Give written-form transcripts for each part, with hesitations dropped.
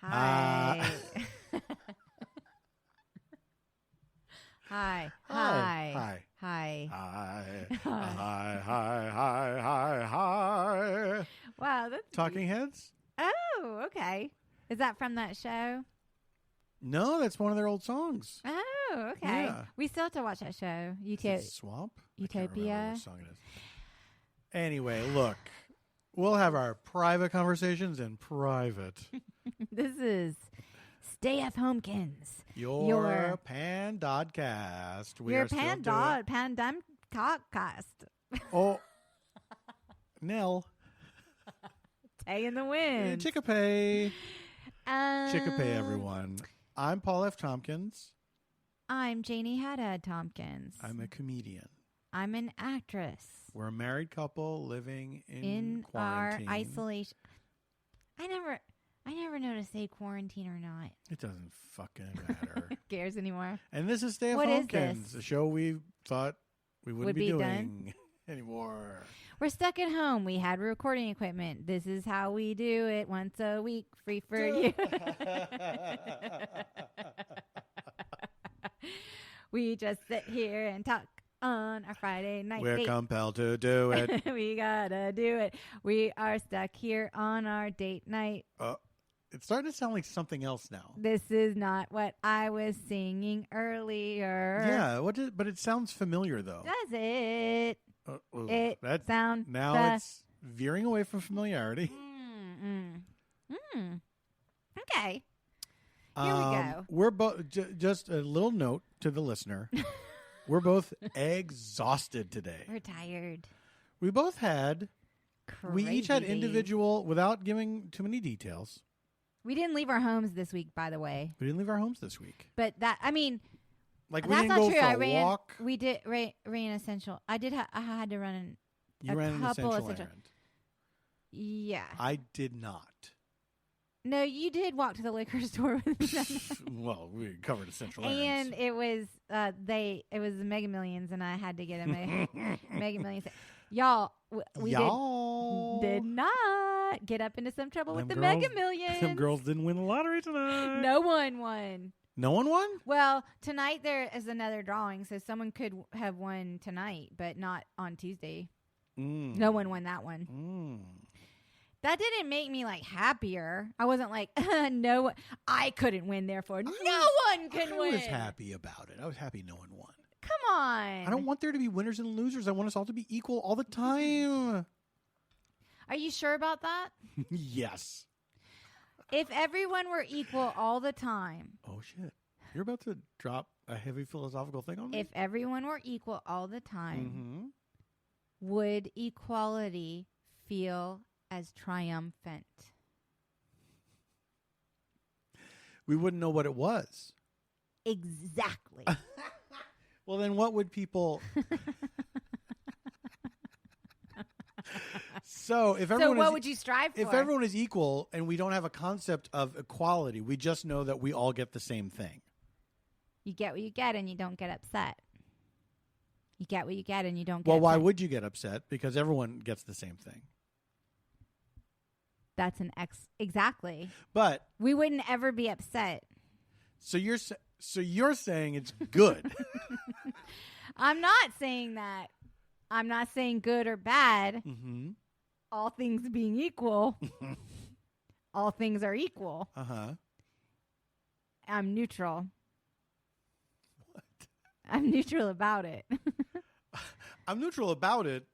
Hi. Hi. Hi. Hi. Hi. Hi. Hi. Wow, that's Talking Heads? Oh, okay. Is that from that show? No, that's one of their old songs. Oh, okay. Yeah. We still have to watch that show. Is it Swamp? I can't remember Utopia. what song it is. Anyway, look. We'll have our private conversations in private. This is stayfhomekins. Your Pandodcast. Your Pandem Cockcast. Oh, Nell. Tay in the wind. Chickapay. Chickapay, everyone. I'm Paul F. Tompkins. I'm Janie Haddad Tompkins. I'm a comedian. I'm an actress. We're a married couple living in our quarantine. isolation. I never know to say quarantine or not. It doesn't fucking matter. Who cares anymore? And this is Stay What is Homekins, this? a show we thought we wouldn't Would be be doing done? anymore. We're stuck at home. We had recording equipment. This is how we do it once a week, free for you. We just sit here and talk on our Friday night We're date. compelled to do it. We gotta do it. We are stuck here on our date night. It's starting to sound like something else now. This is not what I was singing earlier. Yeah, but it sounds familiar though. Does it? It That's sound now it's veering away from familiarity. Okay. Here we go. We're both just a little note to the listener. We're both exhausted today. We're tired. We both had. We each had Crazy days. individual, without giving too many details. We didn't leave our homes this week, by the way. We didn't leave our homes this week. But that, I mean, Like we that's didn't not go true. for I a ran. walk. We did ran essential. I did. I had to run You a ran an couple essential essential- errand. Yeah. I did not. No, you did walk to the liquor store with me. Well, we covered essential And errands. it was it was the Mega Millions, and I had to get a Mega Millions. Y'all, we did not get up into some trouble with the Mega Millions. Some girls didn't win the lottery tonight. No one won. No one won? Well, tonight there is another drawing, so someone could have won tonight, but not on Tuesday. No one won that one. That didn't make me like happier. I wasn't like, no, I couldn't win, therefore no one can win. I was happy about it. I was happy no one won. Come on. I don't want there to be winners and losers. I want us all to be equal all the time. Are you sure about that? Yes. If everyone were equal all the time. Oh, shit. You're about to drop a heavy philosophical thing on me? If everyone were equal all the time, would equality feel as triumphant? We wouldn't know what it was. Exactly. Well, then what would people... So what would you strive for? If everyone is equal and we don't have a concept of equality, we just know that we all get the same thing. You get what you get and you don't get upset. You get what you get and you don't get Well, why upset. would you get upset? Because everyone gets the same thing. That's exactly. But we wouldn't ever be upset. So you're saying it's good. I'm not saying that. I'm not saying good or bad. All things being equal, all things are equal. I'm neutral. What? I'm neutral about it. I'm neutral about it.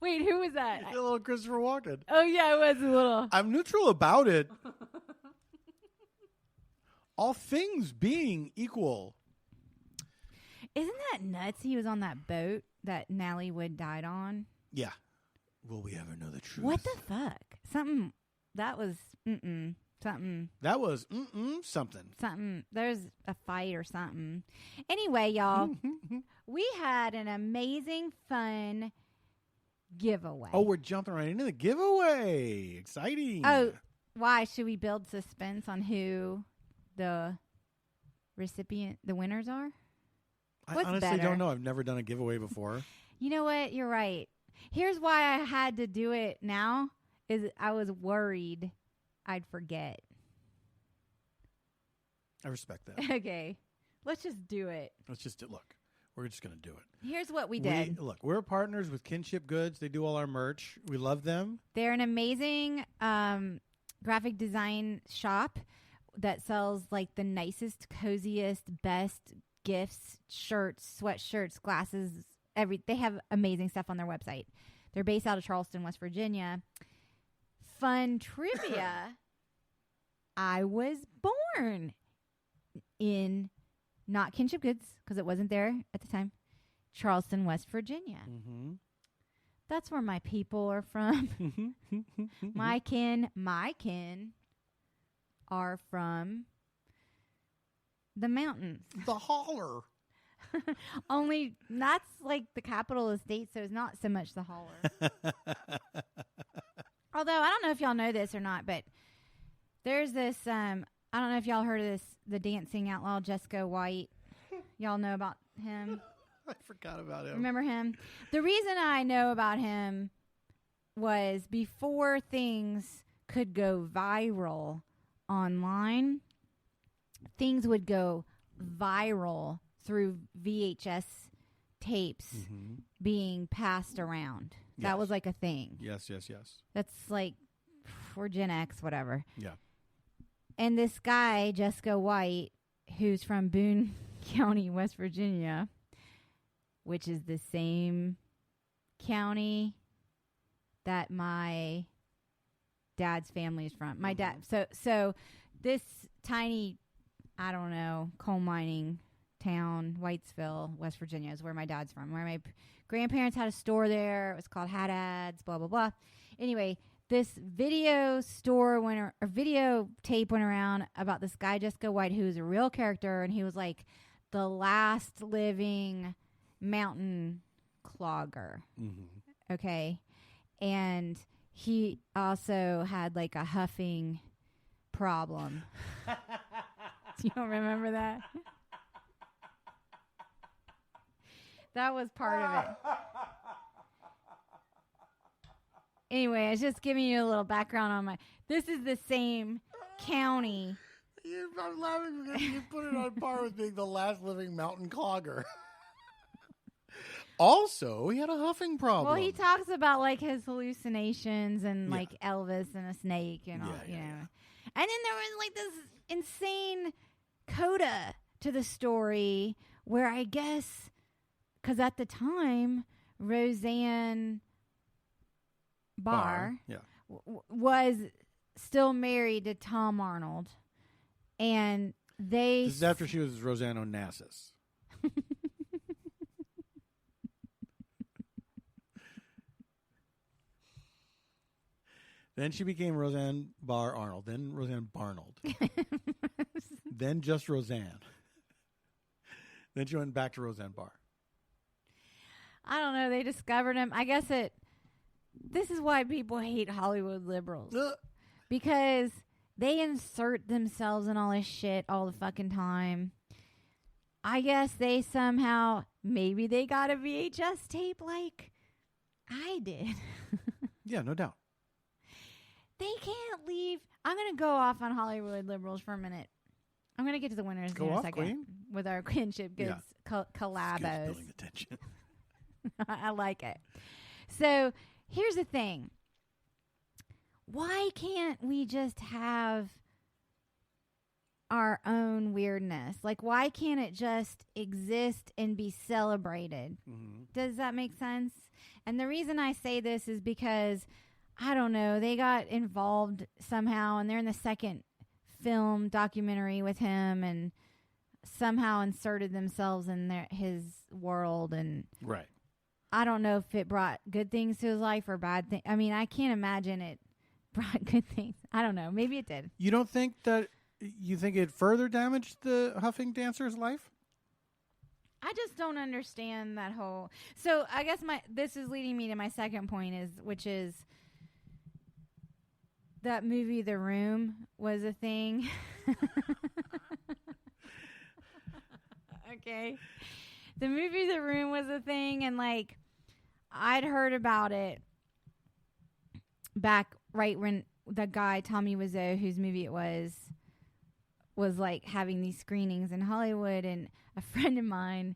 Wait, who was that? A little Christopher Walken. Oh, yeah, it was a little. I'm neutral about it. All things being equal. Isn't that nuts? He was on that boat that Natalie Wood died on. Yeah. Will we ever know the truth? What the fuck? Something that was something. That was something. Something. There's a fight or something. Anyway, y'all, we had an amazing, fun giveaway. Oh, we're jumping right into the giveaway. Exciting. Oh, why should we build suspense on who the winners are? I honestly don't know. I've never done a giveaway before. You know what? You're right. Here's why I had to do it now is I was worried. I'd forget. I respect that. Okay. Let's just do it. Let's just look. We're just going to do it. Here's what we did. Look, we're partners with Kinship Goods. They do all our merch. We love them. They're an amazing graphic design shop that sells like the nicest, coziest, best gifts, shirts, sweatshirts, glasses, they have amazing stuff on their website. They're based out of Charleston, West Virginia. Fun trivia. I was born in not Kinship Goods because it wasn't there at the time. Charleston, West Virginia. Mm-hmm. That's where my people are from. my kin are from the mountains. The holler. Only that's like the capital of the state, so it's not so much the holler. Although I don't know if y'all know this or not, but there's this I don't know if y'all heard of this, the dancing outlaw Jesco White. Y'all know about him? I forgot about him. Remember him? The reason I know about him was before things could go viral online, things would go viral through VHS tapes being passed around. Yes. That was like a thing. Yes. That's like for Gen X, whatever. Yeah. And this guy, Jesco White, who's from Boone County, West Virginia, which is the same county that my dad's family is from. My dad. So this tiny, I don't know, coal mining town, Whitesville, West Virginia, is where my dad's from. Where my grandparents had a store there. It was called Hat Ads. Blah blah blah. Anyway, this video tape went around about this guy Jesco White, who was a real character, and he was like the last living mountain clogger. Mm-hmm. Okay. And he also had like a huffing problem. You don't remember that? That was part of it. Anyway, I was just giving you a little background on this is the same county. I'm laughing because you put it on par with being the last living mountain clogger. Also, he had a huffing problem. Well, he talks about like his hallucinations and like Elvis and a snake and all, you know. And then there was like this insane coda to the story where I guess, because at the time, Roseanne Barr was still married to Tom Arnold. And this is after she was Roseanne Onassis. Then she became Roseanne Barr Arnold. Then Roseanne Barnold. Then just Roseanne. Then she went back to Roseanne Barr. I don't know. They discovered him. I guess this is why people hate Hollywood liberals. Because they insert themselves in all this shit all the fucking time. I guess they somehow, maybe they got a VHS tape like I did. Yeah, no doubt. They can't leave. I'm going to go off on Hollywood liberals for a minute. I'm going to get to the winners in a second. Queen? With our Kinship Goods collabos. Building the tension. I like it. So here's the thing. Why can't we just have our own weirdness? Like, why can't it just exist and be celebrated? Mm-hmm. Does that make sense? And the reason I say this is because, I don't know, they got involved somehow, and they're in the second film documentary with him, and somehow inserted themselves in his world. And right. I don't know if it brought good things to his life or bad things. I mean, I can't imagine it brought good things. I don't know. Maybe it did. You don't think that, you think it further damaged the huffing dancer's life? I just don't understand that whole. So I guess this is leading me to my second point which is that movie, The Room, was a thing. Okay. The movie, The Room, was a thing, and like I'd heard about it back right when the guy Tommy Wiseau, whose movie it was like having these screenings in Hollywood, and a friend of mine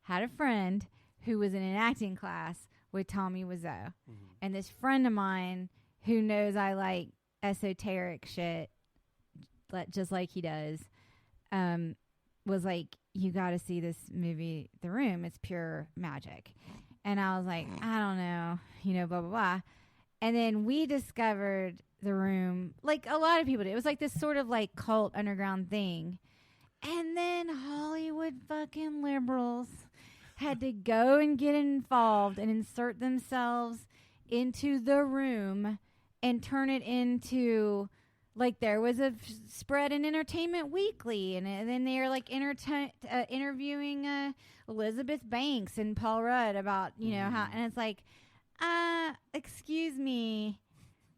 had a friend who was in an acting class with Tommy Wiseau. And this friend of mine who knows I like esoteric shit just like he does, was like, you got to see this movie, The Room. It's pure magic. And I was like, I don't know, blah, blah, blah. And then we discovered The Room, like a lot of people did. It was like this sort of like cult underground thing. And then Hollywood fucking liberals had to go and get involved and insert themselves into The Room and turn it into, like, there was a spread in Entertainment Weekly, and then they were like interviewing Elizabeth Banks and Paul Rudd about how, and it's like, excuse me,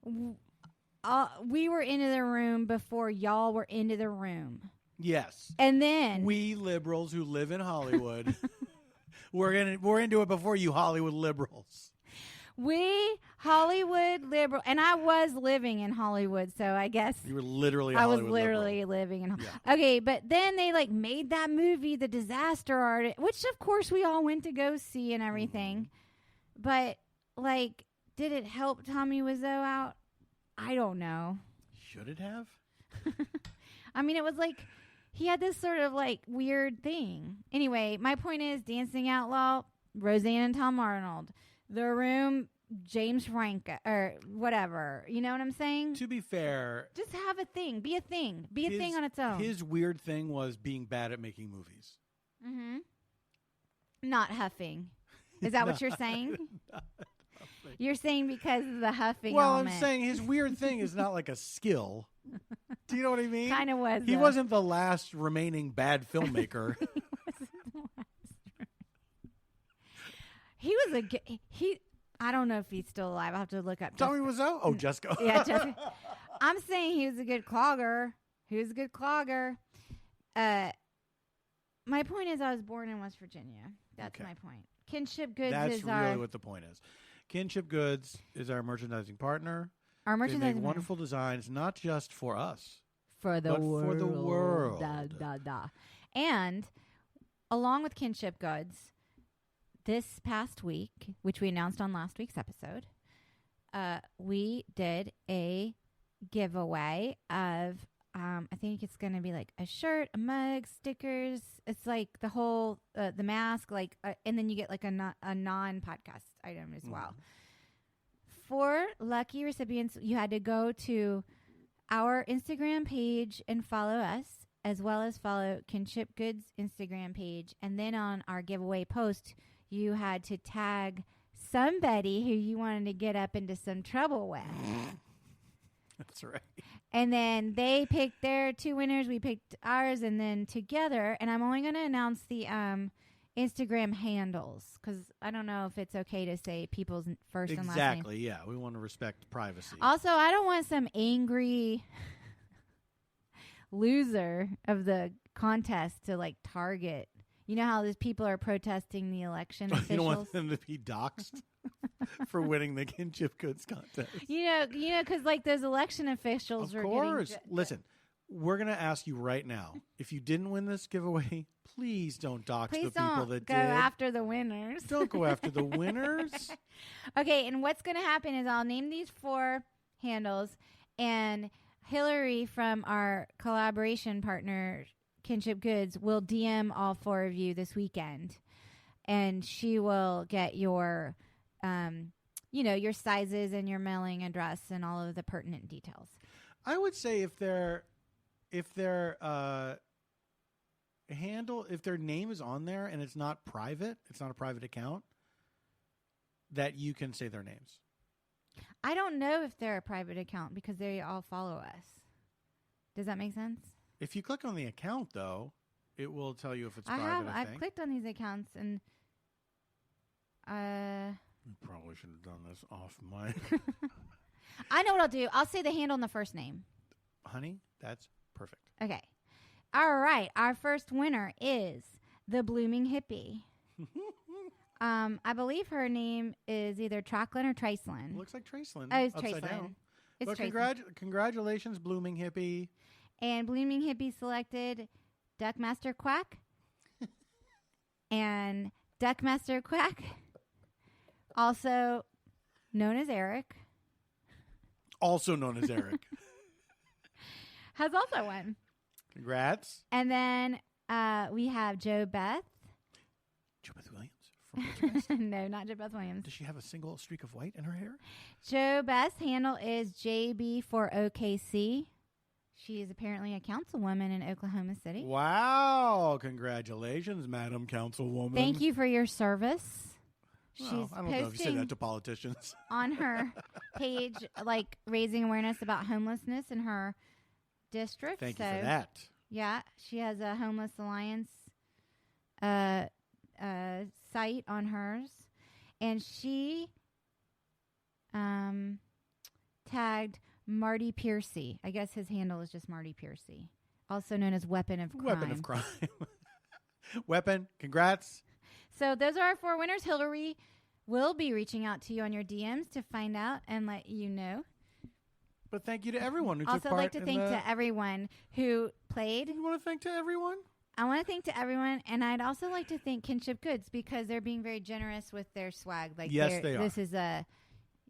we were into The Room before y'all were into The Room. Yes. And then we liberals who live in Hollywood, we're into it before you Hollywood liberals. We Hollywood liberal, and I was living in Hollywood, so I guess you were literally. I was literally living in. Yeah. Okay, but then they like made that movie, The Disaster Artist, which of course we all went to go see and everything. But like, did it help Tommy Wiseau out? I don't know. Should it have? I mean, it was like he had this sort of like weird thing. Anyway, my point is, Dancing Outlaw, Roseanne and Tom Arnold. The Room, James Franco, or whatever. You know what I'm saying? To be fair, just have a thing. Be a thing. Be a thing on its own. His weird thing was being bad at making movies. Mm-hmm. Not huffing. Is that what you're saying? You're saying because of the huffing element. I'm saying his weird thing is not like a skill. Do you know what I mean? Kind of was. He wasn't the last remaining bad filmmaker. He was I don't know if he's still alive. I'll have to look up. Tommy Wiseau? Oh, Jessica. Yeah, Jessica. I'm saying he was a good clogger. My point is, I was born in West Virginia. That's my point. Kinship Goods That's really what the point is. Kinship Goods is our merchandising partner. Our merchandising They make wonderful designs, not just for us. For the world. For the world. And along with Kinship Goods, this past week, which we announced on last week's episode, we did a giveaway of, I think it's going to be like a shirt, a mug, stickers. It's like the whole, the mask, like, and then you get like a non-podcast item as well. For lucky recipients, you had to go to our Instagram page and follow us, as well as follow Kinship Goods Instagram page. And then on our giveaway post, you had to tag somebody who you wanted to get up into some trouble with. That's right. And then they picked their two winners. We picked ours, and then together. And I'm only going to announce the Instagram handles, because I don't know if it's okay to say people's first and last name. Exactly, yeah. We want to respect privacy. Also, I don't want some angry loser of the contest to like target. You know how these people are protesting the election officials? You don't want them to be doxxed for winning the Kinship Goods contest. You know, because like those election officials of were course. getting... Listen, we're going to ask you right now, if you didn't win this giveaway, please don't dox the people that did. Please don't go after the winners. Don't go after the winners. Okay, and what's going to happen is I'll name these 4 handles, and Hillary from our collaboration partner, Kinship Goods, will DM all 4 of you this weekend, and she will get your, your sizes and your mailing address and all of the pertinent details. I would say if their handle, if their name is on there and it's not private, it's not a private account, that you can say their names. I don't know if they're a private account because they all follow us. Does that make sense? If you click on the account, though, it will tell you if it's private. I've clicked on these accounts, and you probably should have done this off mic. I know what I'll do. I'll say the handle and the first name. Honey, that's perfect. Okay. All right. Our first winner is the Blooming Hippie. I believe her name is either Tracklin or Tracelyn. Looks like Tracelyn. Oh, it's Tracelyn. It's Tracy. Congratulations, Blooming Hippie. And Blooming Hippie selected Duckmaster Quack. And Duckmaster Quack, also known as Eric. Also known as Eric. Has also won. Congrats. And then we have Jo Beth. Jo Beth Williams from Poltergeist? No, not Jo Beth Williams. Does she have a single streak of white in her hair? Jo Beth's handle is JB4OKC. She is apparently a councilwoman in Oklahoma City. Wow. Congratulations, Madam Councilwoman. Thank you for your service. Well, She's I don't know if you say that to politicians. on her page, like, raising awareness about homelessness in her district. Thank you for that. Yeah, she has a Homeless Alliance site on hers. And she tagged Marty Piercy. I guess his handle is just Marty Piercy, also known as Weapon of Crime. Weapon of Crime. Weapon, congrats. So those are our 4 winners. Hillary will be reaching out to you on your DMs to find out and let you know. But thank you to everyone who took Also, part. like to thank to everyone who played. You want to thank to everyone? I want to thank to everyone, and I'd also like to thank Kinship Goods because they're being very generous with their swag. Like, yes, they are. This is a,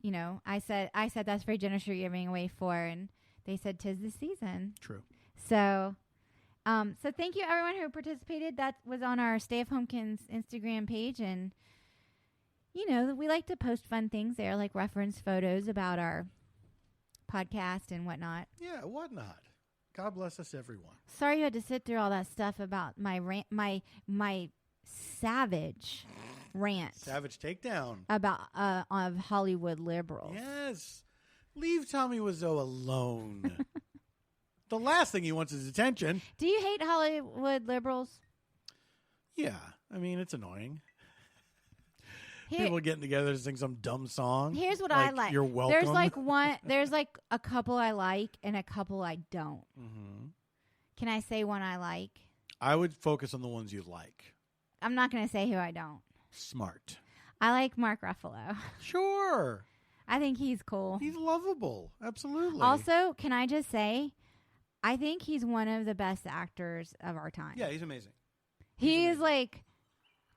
you know, I said that's very generous you're giving away for, and they said 'tis the season. True. So, so thank you everyone who participated. That was on our stayfhomekins Instagram page, and you know we like to post fun things there, like reference photos about our podcast and whatnot. Yeah, whatnot. God bless us, everyone. Sorry you had to sit through all that stuff about my my savage rant. Savage takedown About of Hollywood liberals. Yes. Leave Tommy Wiseau alone. The last thing he wants is attention. Do you hate Hollywood liberals? Yeah. I mean, it's annoying. People getting together to sing some dumb song. Here's what I like. You're welcome. There's like a couple I like and a couple I don't. Mm-hmm. Can I say one I like? I would focus on the ones you like. I'm not going to say who I don't. Smart. I like Mark Ruffalo. Sure. I think he's cool. He's lovable. Absolutely. Also, can I just say, I think he's one of the best actors of our time. Yeah, he's amazing. He is like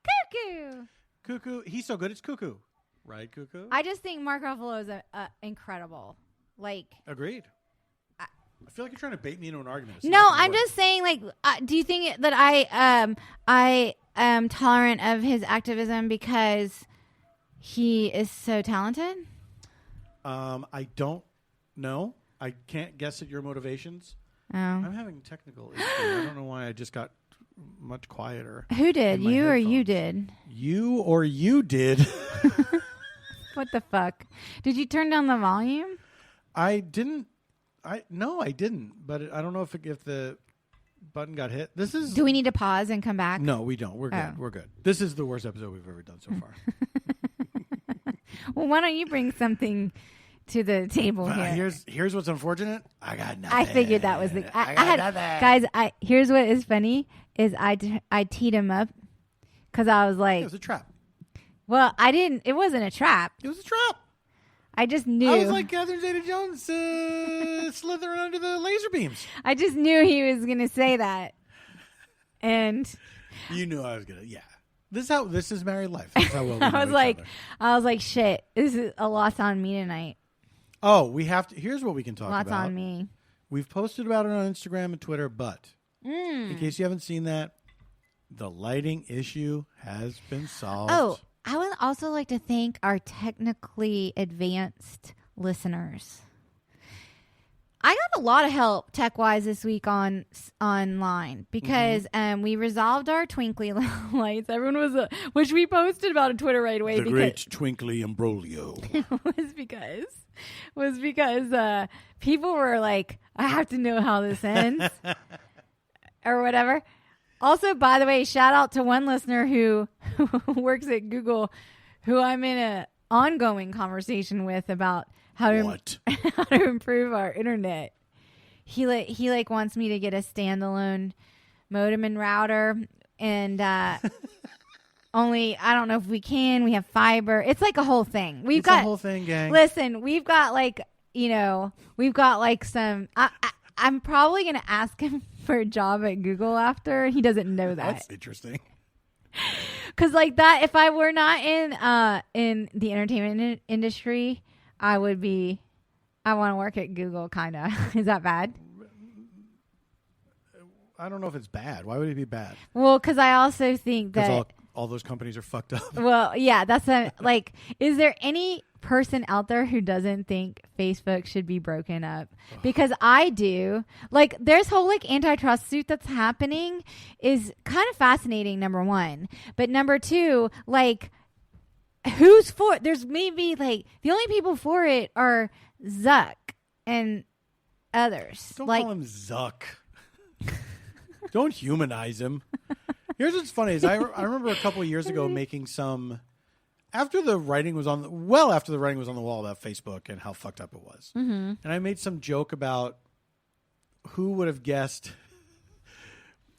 cuckoo. Cuckoo. He's so good. It's cuckoo. Right, cuckoo? I just think Mark Ruffalo is incredible. Like, agreed. I feel like you're trying to bait me into an argument. No, I'm just saying, like, do you think that I am tolerant of his activism because he is so talented? I don't know. I can't guess at your motivations. Oh. I'm having technical issues. I don't know why I just got much quieter. Who did? You or you did? You or you did. What the fuck? Did you turn down the volume? I didn't. No, I didn't. But I don't know if the button got hit. This is. Do we need to pause and come back? No, we don't. We're good. Oh. We're good. This is the worst episode we've ever done so far. Well, why don't you bring something to the table here? Here's what's unfortunate. I got nothing. I figured that was the. I got nothing. Guys, here's what is funny is I teed him up because I was like, it was a trap. Well, I didn't. It wasn't a trap. It was a trap. I just knew. I was like Catherine Zeta-Jones slithering under the laser beams. I just knew he was going to say that, and you knew I was gonna. Yeah, this is married life. This is how well we I was like, shit. This is a loss on me tonight. Oh, we have to. Here's what we can talk about. Lots on me. We've posted about it on Instagram and Twitter, but in case you haven't seen that, the lighting issue has been solved. Oh, I would also like to thank our technically advanced listeners. I got a lot of help tech-wise this week online because we resolved our twinkly lights. Everyone was, which we posted about on Twitter right away. The great twinkly imbroglio. was because people were like, I have to know how this ends or whatever. Also, by the way, shout out to one listener who works at Google, who I'm in an ongoing conversation with about how to improve our internet. He wants me to get a standalone modem and router, and only I don't know if we can. We have fiber. It's like a whole thing. It's a whole thing, gang. Listen, we've got like we've got like some. I'm probably gonna ask him for a job at Google after. He doesn't know that. That's interesting. Because like that, if I were not in the entertainment industry, I would be. I want to work at Google. Kind of. Is that bad? I don't know if it's bad. Why would it be bad? Well, because I also think that all those companies are fucked up. Well, yeah, that's like. Is there any person out there who doesn't think Facebook should be broken up? Because I do. Like, there's whole like antitrust suit that's happening is kind of fascinating. Number one, but number two, like, who's for it? There's maybe like the only people for it are Zuck and others. Don't like, call him Zuck. Don't humanize him. Here's what's funny is I remember a couple of years ago making some after the writing was on the wall about Facebook and how fucked up it was. Mm-hmm. And I made some joke about who would have guessed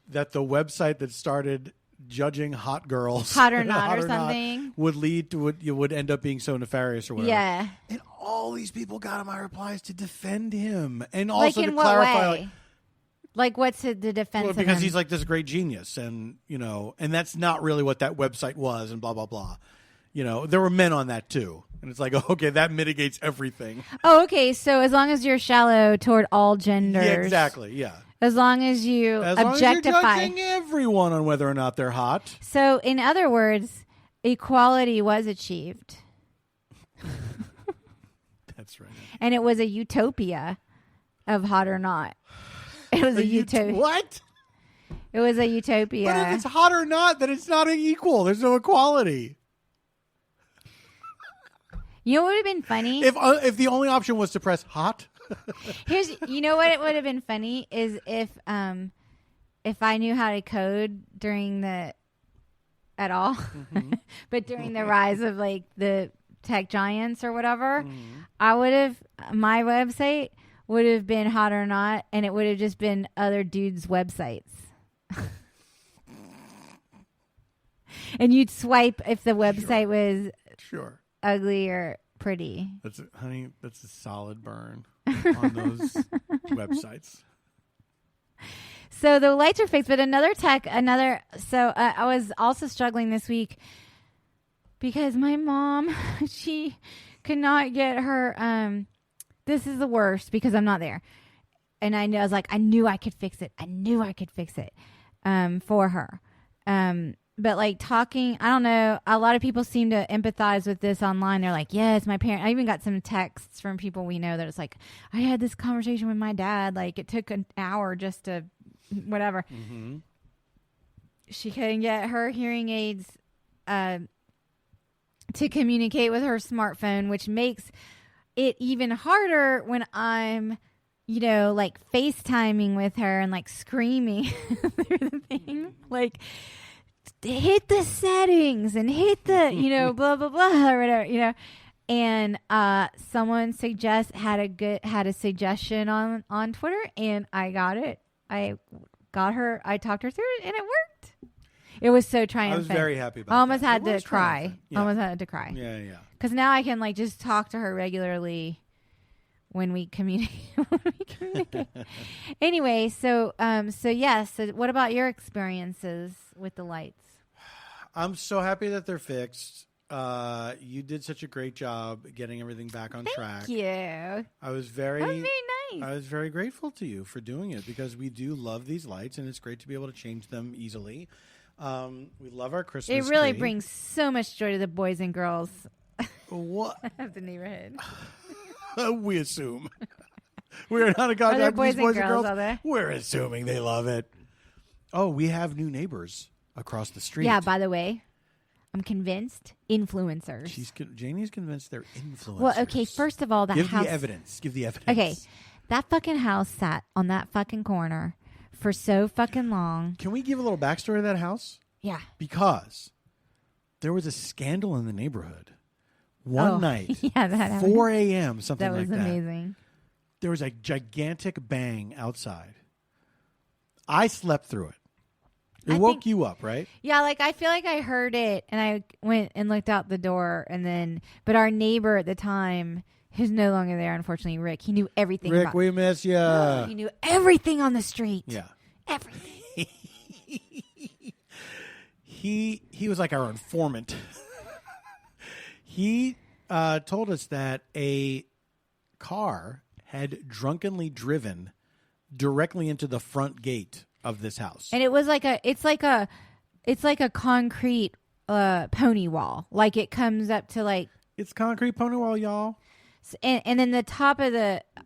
that the website that started judging hot girls Hot or Not or something would end up being so nefarious or whatever. Yeah. And all these people got in my replies to defend him and Like, also in to what clarify way? Like what's the defense well, of because him? he's like this great genius and and that's not really what that website was and blah blah blah. There were men on that too. And it's like, okay, that mitigates everything. Oh, okay. So as long as you're shallow toward all genders. Yeah, exactly. Yeah. As long as you As long objectify. as you're judging everyone on whether or not they're hot. So in other words, equality was achieved. That's right. And it was a utopia of hot or not. It was a utopia. What? It was a utopia. But if it's hot or not, then it's not equal. There's no equality. You know what would have been funny? If the only option was to press hot. You know what it would have been funny is if I knew how to code at all, but during the rise of like the tech giants or whatever, my website would have been Hot or Not, and it would have just been other dudes' websites. And you'd swipe if the website was ugly or pretty. That's a solid burn on those websites. So the lights are fixed, but so I was also struggling this week because my mom, she could not get her, this is the worst because I'm not there. And I knew I could fix it. For her. But like talking, I don't know. A lot of people seem to empathize with this online. They're like, yes, my parent. I even got some texts from people we know that it's like, I had this conversation with my dad. Like it took an hour just to whatever. Mm-hmm. She couldn't get her hearing aids to communicate with her smartphone, which makes it even harder when I'm, like FaceTiming with her and like screaming through the thing. Like, hit the settings and hit the, blah, blah, blah, or whatever, And someone had a suggestion on Twitter, and I got it. I talked her through it, and it worked. It was so triumphant. I was very happy about it. I almost had to cry. Yeah. Almost had to cry. Yeah, yeah. Because now I can like just talk to her regularly when we communicate. Anyway, so yes. So what about your experiences with the lights? I'm so happy that they're fixed. You did such a great job getting everything back on track. Thank you. I was very nice. I was very grateful to you for doing it because we do love these lights and it's great to be able to change them easily. We love our Christmas It really tree. brings so much joy to the boys and girls What? of the neighborhood. We assume. We are not a contact with these boys and girls. Out there? We're assuming they love it. Oh, we have new neighbors across the street. Yeah, by the way, I'm convinced influencers. Janie's convinced they're influencers. Well, okay, first of all, that Give house... the evidence. Give the evidence. Okay, that fucking house sat on that fucking corner for so fucking long. Can we give a little backstory to that house? Yeah. Because there was a scandal in the neighborhood. One night, yeah, that 4 a.m., something like that. That was amazing. There was a gigantic bang outside. I slept through it. It woke you up, right? Yeah, like I feel like I heard it and I went and looked out the door but our neighbor at the time, who's no longer there, unfortunately, Rick. He knew everything. Rick, we miss you. He knew everything on the street. Yeah. Everything. He was like our informant. He told us that a car had drunkenly driven directly into the front gate of this house. And it was like it's like a concrete pony wall. Like it comes up to like. It's concrete pony wall, y'all. And then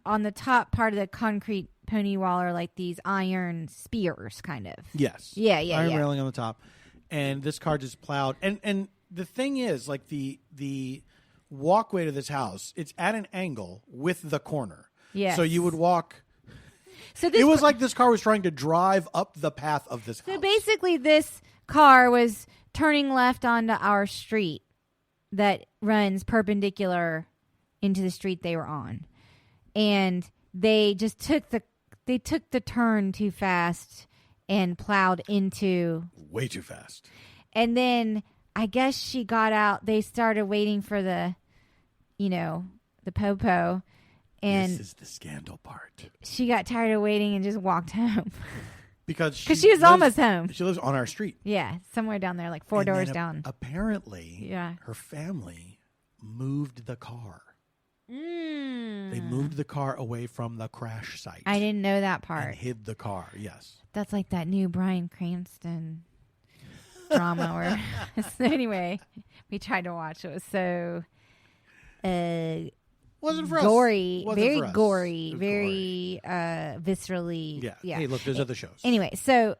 on the top part of the concrete pony wall are like these iron spears, kind of. Yes. Yeah. Iron railing on the top. And this car just plowed. And the thing is, like the walkway to this house, it's at an angle with the corner. Yeah. So you would walk. So it was like this car was trying to drive up the path of this house. So basically, this car was turning left onto our street that runs perpendicular into the street they were on, and they just took the turn too fast and plowed into way too fast. And then I guess she got out. They started waiting for the popo. And this is the scandal part. She got tired of waiting and just walked home. Because she was almost home. She lives on our street. Yeah, somewhere down there, like four doors down. Apparently, her family moved the car. They moved the car away from the crash site. I didn't know that part. And hid the car, yes. That's like that new Bryan Cranston drama. Where so anyway, we tried to watch. It was so wasn't for gory, us. Very for us. gory, very viscerally. Yeah. Hey, look, there's other shows. Anyway, so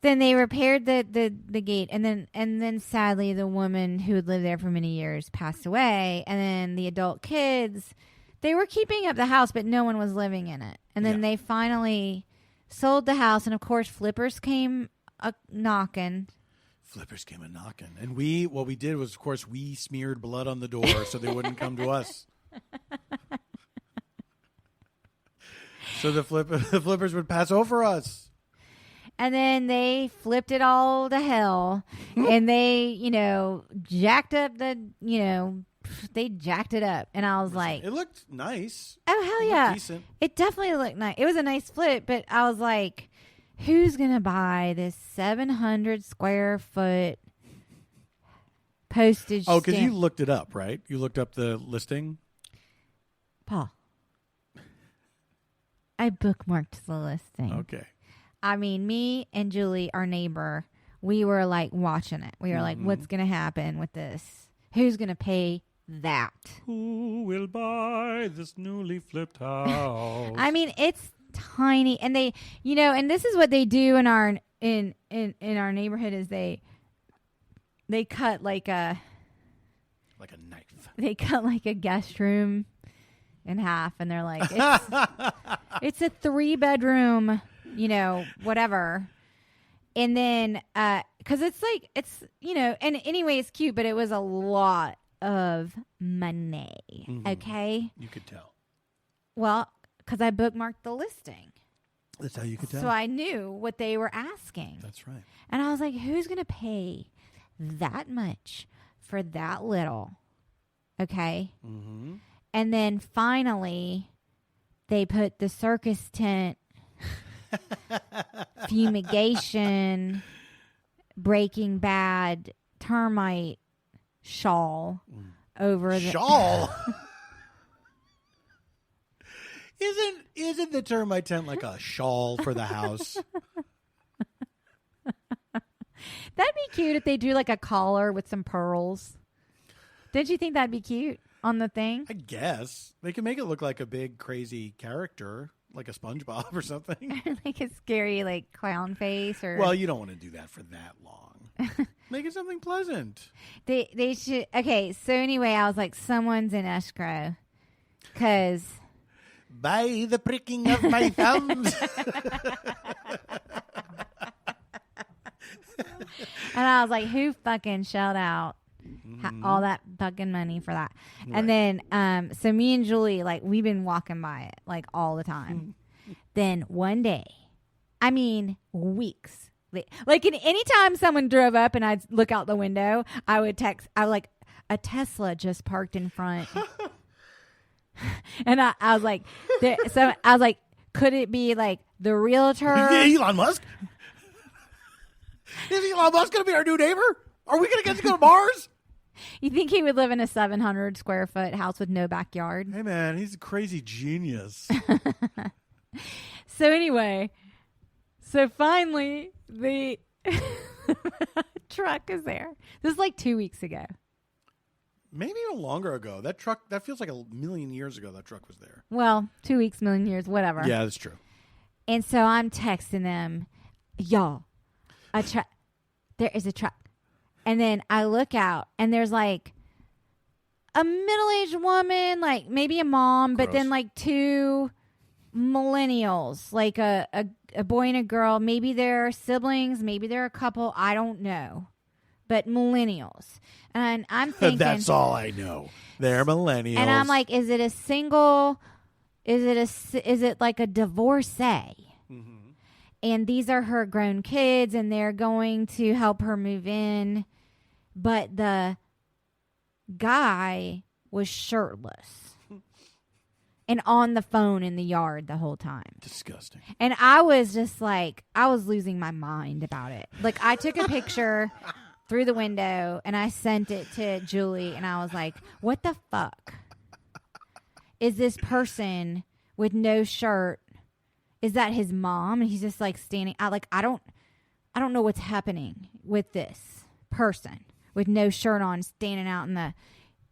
then they repaired the gate, and then sadly the woman who had lived there for many years passed away, and then the adult kids, they were keeping up the house, but no one was living in it. And then they finally sold the house, and of course flippers came knocking. And what we did was, of course, we smeared blood on the door so they wouldn't come to us. So the flippers would pass over us. And then they flipped it all to hell. And they, jacked up they jacked it up. And I was like, it looked nice. Oh, hell yeah. Decent. It definitely looked nice. It was a nice flip, but I was like, who's going to buy this 700 square foot postage Oh, because stamp? you looked it up, right? You looked up the listing? Paul. I bookmarked the listing. Okay. I mean, me and Julie, our neighbor, we were like watching it. We were like, what's going to happen with this? Who's going to pay that? Who will buy this newly flipped house? I mean, it's tiny, and they, and this is what they do in our in our neighborhood is they cut like a knife. They cut like a guest room in half, and they're like, it's a 3-bedroom, whatever. And then, cause it's like, and anyway, it's cute, but it was a lot of money. Mm-hmm. Okay. You could tell. Well, cause I bookmarked the listing. That's how you could tell. So I knew what they were asking. That's right. And I was like, who's going to pay that much for that little? Okay. Mm-hmm. And then finally, they put the circus tent, fumigation, Breaking Bad, termite shawl over the shawl. Isn't the termite tent like a shawl for the house? That'd be cute if they do like a collar with some pearls. Did you think that'd be cute on the thing? I guess. They can make it look like a big crazy character, like a SpongeBob or something. Like a scary like clown face or Well, you don't want to do that for that long. Make it something pleasant. They should. Okay, so anyway, I was like, someone's in escrow because by the pricking of my thumbs. And I was like, who fucking shelled out all that fucking money for that? Right. And then, so me and Julie, like, we've been walking by it, like, all the time. Then one day, I mean, weeks. Like, anytime someone drove up and I'd look out the window, I would text, a Tesla just parked in front. And I was like, could it be like the realtor? Elon Musk? Is Elon Musk going to be our new neighbor? Are we going to get to go to Mars? You think he would live in a 700 square foot house with no backyard? Hey, man, he's a crazy genius. So anyway, finally the truck is there. This is like 2 weeks ago. Maybe even longer ago. That feels like a million years ago that truck was there. Well, 2 weeks, million years, whatever. Yeah, that's true. And so I'm texting them, y'all, there is a truck. And then I look out and there's like a middle-aged woman, like maybe a mom, Gross. but then like two millennials, like a boy and a girl. Maybe they're siblings, maybe they're a couple. I don't know. But millennials. And I'm thinking, that's all I know. They're millennials. And I'm like, is it a single? Is it like a divorcee? Mm-hmm. And these are her grown kids, and they're going to help her move in. But the guy was shirtless and on the phone in the yard the whole time. Disgusting. And I was just like, I was losing my mind about it. Like, I took a picture through the window and I sent it to Julie, and I was like, what the fuck is this person with no shirt? Is that his mom? And he's just like standing out. Like, I don't know what's happening with this person with no shirt on, standing out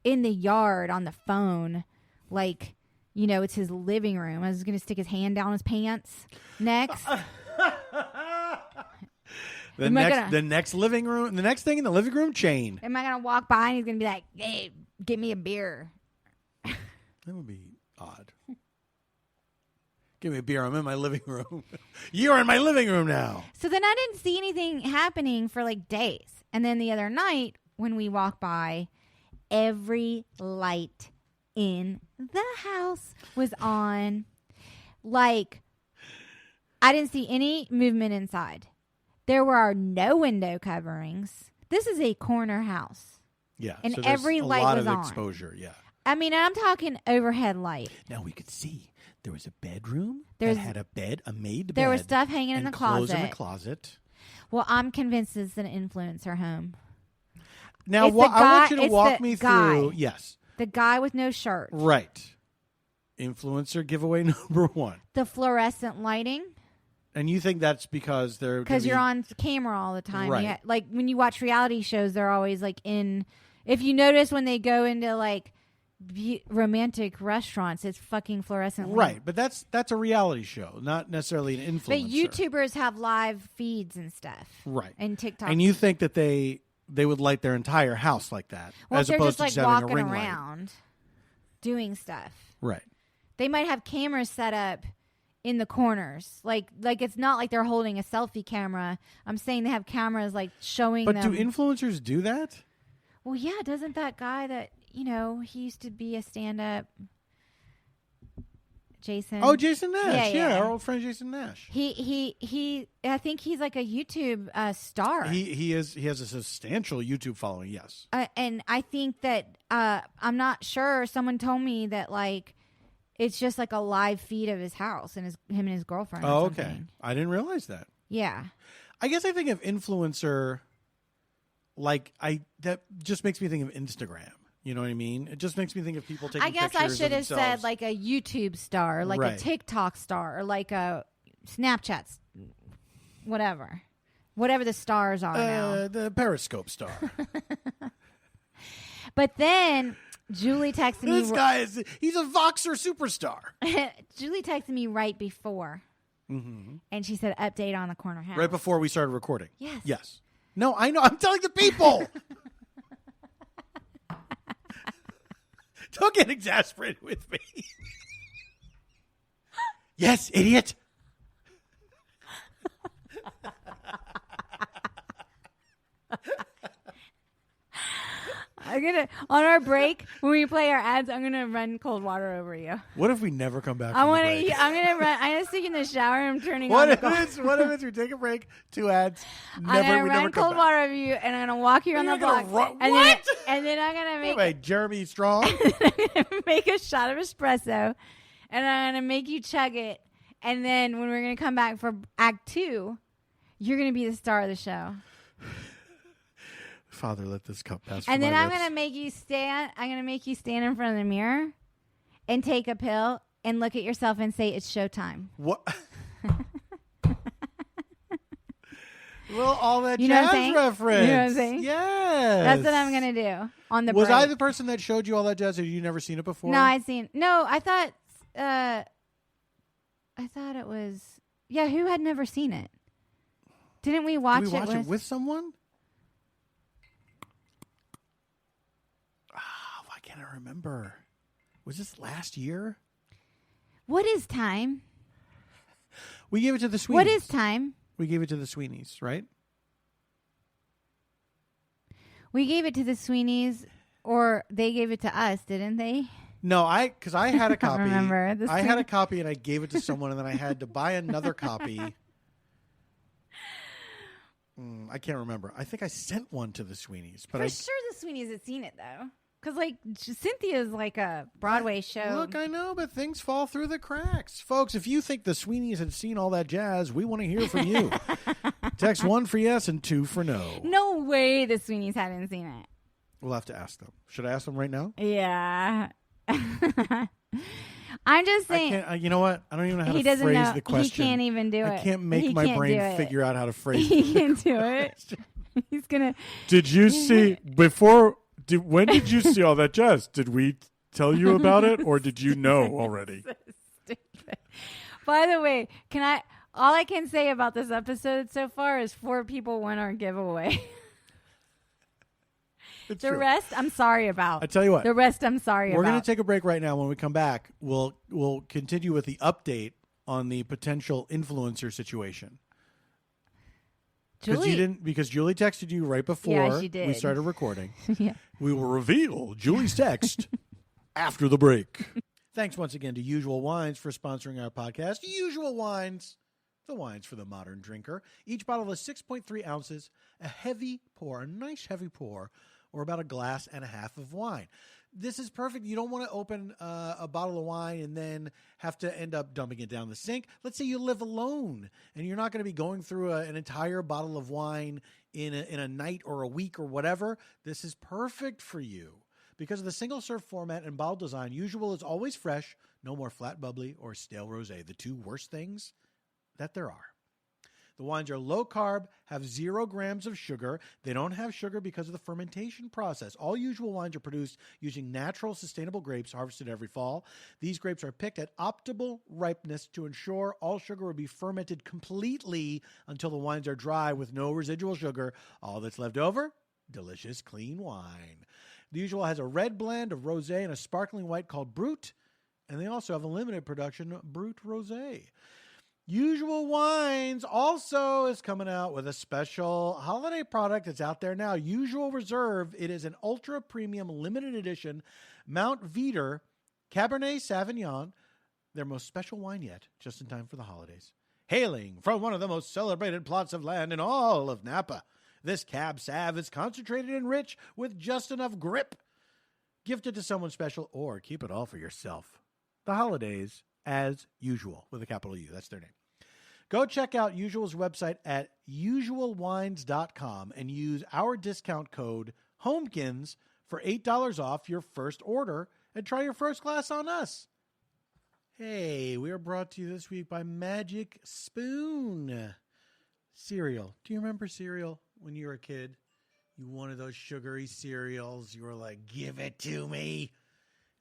in the yard on the phone. Like, you know, it's his living room. I was going to stick his hand down his pants next. The next living room, the next thing in the living room chain. Am I going to walk by and he's going to be like, hey, get me a beer? That would be odd. Give me a beer. I'm in my living room. You're in my living room now. So then I didn't see anything happening for like days. And then the other night when we walked by, every light in the house was on. Like, I didn't see any movement inside. There were no window coverings. This is a corner house. Yeah. And so every light was on. a lot of exposure, yeah. I mean, I'm talking overhead light. Now we could see. There was a bedroom that had a bed, a made bed. There was stuff hanging in the closet. Clothes in the closet. Well, I'm convinced it's an influencer home. Now, I want you to walk me through. Yes. The guy with no shirt. Right. Influencer giveaway number one. The fluorescent lighting. And you think that's because you're on camera all the time. Right. Like when you watch reality shows, they're always like in. If you notice when they go into like romantic restaurants, it's fucking fluorescent light. Right, but that's a reality show, not necessarily an influencer. But YouTubers have live feeds and stuff. Right. And TikTok. And you think that they would light their entire house like that, well, as they're opposed just to like having walking a ring around light. Doing stuff. Right. They might have cameras set up in the corners. Like it's not like they're holding a selfie camera. I'm saying they have cameras like showing them. But do influencers do that? Well, yeah, doesn't that guy that, you know, he used to be a stand-up, Jason. Oh, Jason Nash. Yeah, our old friend Jason Nash. He I think he's like a YouTube star. He has a substantial YouTube following, yes. And I think that I'm not sure, someone told me that like it's just like a live feed of his house and him and his girlfriend. Oh, or okay. something. I didn't realize that. Yeah. I guess I think of influencer like that just makes me think of Instagram. You know what I mean? It just makes me think of people taking pictures. I guess I should have themselves. said like a YouTube star, like a TikTok star, or like a Snapchat, whatever the stars are now. The Periscope star. But then Julie texted me. This guy he's a Voxer superstar. Julie texted me right before. Mm-hmm. And she said, update on the corner house. Right before we started recording. Yes. Yes. No, I know. I'm telling the people. Don't get exasperated with me. Yes, idiot. on our break when we play our ads, I'm gonna run cold water over you. What if we never come back? I'm gonna stick in the shower and I'm turning what on. What if we take a break? 2 ads. I'm gonna run cold water over you, and I'm gonna walk you on the block. And then I'm gonna make Jeremy Strong. make a shot of espresso, and I'm gonna make you chug it. And then when we're gonna come back for Act 2, you're gonna be the star of the show. Father, let this cup pass. And then I'm lips. gonna make you stand. I'm gonna make you stand in front of the mirror, and take a pill and look at yourself and say it's showtime. What? Well, all that you know jazz reference. You know what I'm saying? Yes. That's what I'm gonna do on the. Was break. I the person that showed you all that jazz? Or you never seen it before? No, I'd seen. No, I thought. I thought it was. Yeah, who had never seen it? Didn't we watch it? Did we watch it with someone? Why can't I remember? Was this last year? What is time? We gave it to the Sweeneys. What is time? We gave it to the Sweeneys, right? We gave it to the Sweeneys, or they gave it to us, didn't they? No, because I had a copy. I don't remember. I had a copy and I gave it to someone, and then I had to buy another copy. I can't remember. I think I sent one to the Sweeneys, but for sure the Sweeneys had seen it though, because like Cynthia's like a Broadway show. Look, I know, but things fall through the cracks, folks. If you think the Sweeneys had seen all that jazz, we want to hear from you. Text 1 for yes and 2 for no. No way the Sweeneys hadn't seen it. We'll have to ask them. Should I ask them right now? Yeah. I'm just saying. You know what? I don't even know how to phrase the question. He can't even do it. I can't make my brain figure out how to phrase it. He can't do it. He's going to. Did you see before? When did you see all that jazz? Did we tell you about it, or did you know already? So stupid. By the way, all I can say about this episode so far is 4 people won our giveaway. It's the true. rest, I'm sorry about. I tell you what. The rest, I'm sorry about. We're going to take a break right now. When we come back, we'll continue with the update on the potential influencer situation. Because Julie texted you right before she did. we started recording. Yeah. We will reveal Julie's text after the break. Thanks once again to Usual Wines for sponsoring our podcast. Usual Wines, the wines for the modern drinker. Each bottle is 6.3 ounces, a nice heavy pour, or about a glass and a half of wine. This is perfect. You don't want to open a bottle of wine and then have to end up dumping it down the sink. Let's say you live alone and you're not going to be going through an entire bottle of wine in a night or a week or whatever. This is perfect for you. Because of the single-serve format and bottle design, Usual is always fresh, no more flat bubbly or stale rosé, the 2 worst things that there are. The wines are low carb, have 0 grams of sugar. They don't have sugar because of the fermentation process. All Usual wines are produced using natural, sustainable grapes harvested every fall. These grapes are picked at optimal ripeness to ensure all sugar will be fermented completely until the wines are dry with no residual sugar. All that's left over, delicious, clean wine. The Usual has a red blend of rosé and a sparkling white called Brut, and they also have a limited production Brut Rosé. Usual Wines also is coming out with a special holiday product that's out there now. Usual Reserve. It is an ultra premium limited edition Mount Veeder Cabernet Sauvignon, their most special wine yet, just in time for the holidays. Hailing from one of the most celebrated plots of land in all of Napa, this Cab Sav is concentrated and rich with just enough grip. Gift it to someone special or keep it all for yourself. The holidays, as usual, with a capital U. That's their name. Go check out Usual's website at usualwines.com and use our discount code HOMEKINS for $8 off your first order and try your first glass on us. Hey, we are brought to you this week by Magic Spoon. Cereal. Do you remember cereal when you were a kid? You wanted those sugary cereals. You were like, give it to me.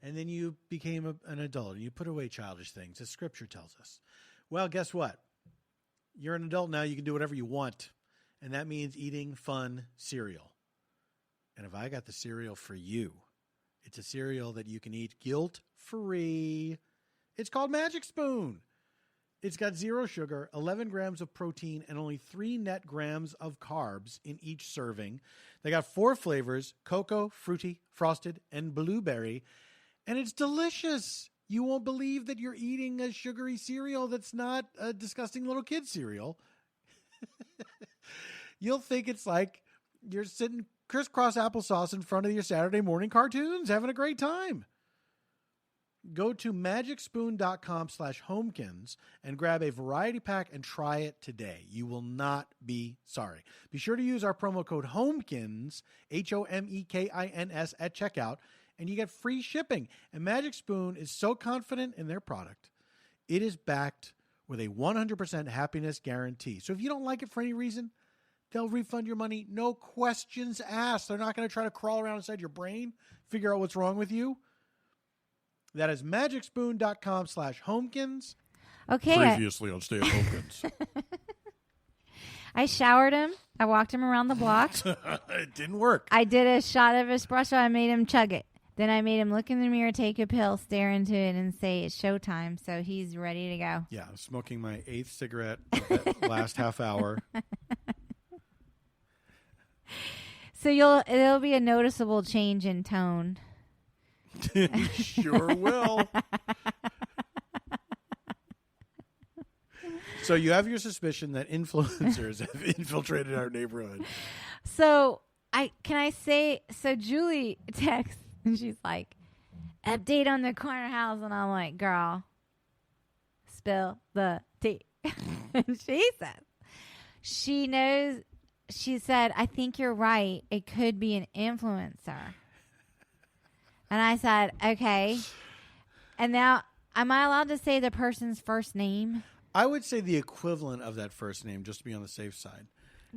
And then you became an adult and you put away childish things, as Scripture tells us. Well, guess what? You're an adult now. You can do whatever you want. And that means eating fun cereal. And if I got the cereal for you, it's a cereal that you can eat guilt-free. It's called Magic Spoon. It's got 0 sugar, 11 grams of protein, and only 3 net grams of carbs in each serving. They got 4 flavors: cocoa, fruity, frosted, and blueberry. And it's delicious. You won't believe that you're eating a sugary cereal that's not a disgusting little kid cereal. You'll think it's like you're sitting crisscross applesauce in front of your Saturday morning cartoons, having a great time. Go to magicspoon.com/homekins and grab a variety pack and try it today. You will not be sorry. Be sure to use our promo code HOMEKINS, HOMEKINS, at checkout, and you get free shipping. And Magic Spoon is so confident in their product, it is backed with a 100% happiness guarantee. So if you don't like it for any reason, they'll refund your money, no questions asked. They're not going to try to crawl around inside your brain, figure out what's wrong with you. That is magicspoon.com/homekins. Okay. Previously on Stay at Homekins. I showered him. I walked him around the block. It didn't work. I did a shot of espresso. I made him chug it. Then I made him look in the mirror, take a pill, stare into it, and say it's showtime. So he's ready to go. Yeah, smoking my 8th cigarette that last half hour. So it'll be a noticeable change in tone. Sure will. So you have your suspicion that influencers have infiltrated our neighborhood. So Julie texts and she's like, update on the corner house, and I'm like, girl, spill the tea. And she says she knows. She said, I think you're right. It could be an influencer. And I said, okay. And now, am I allowed to say the person's first name? I would say the equivalent of that first name, just to be on the safe side.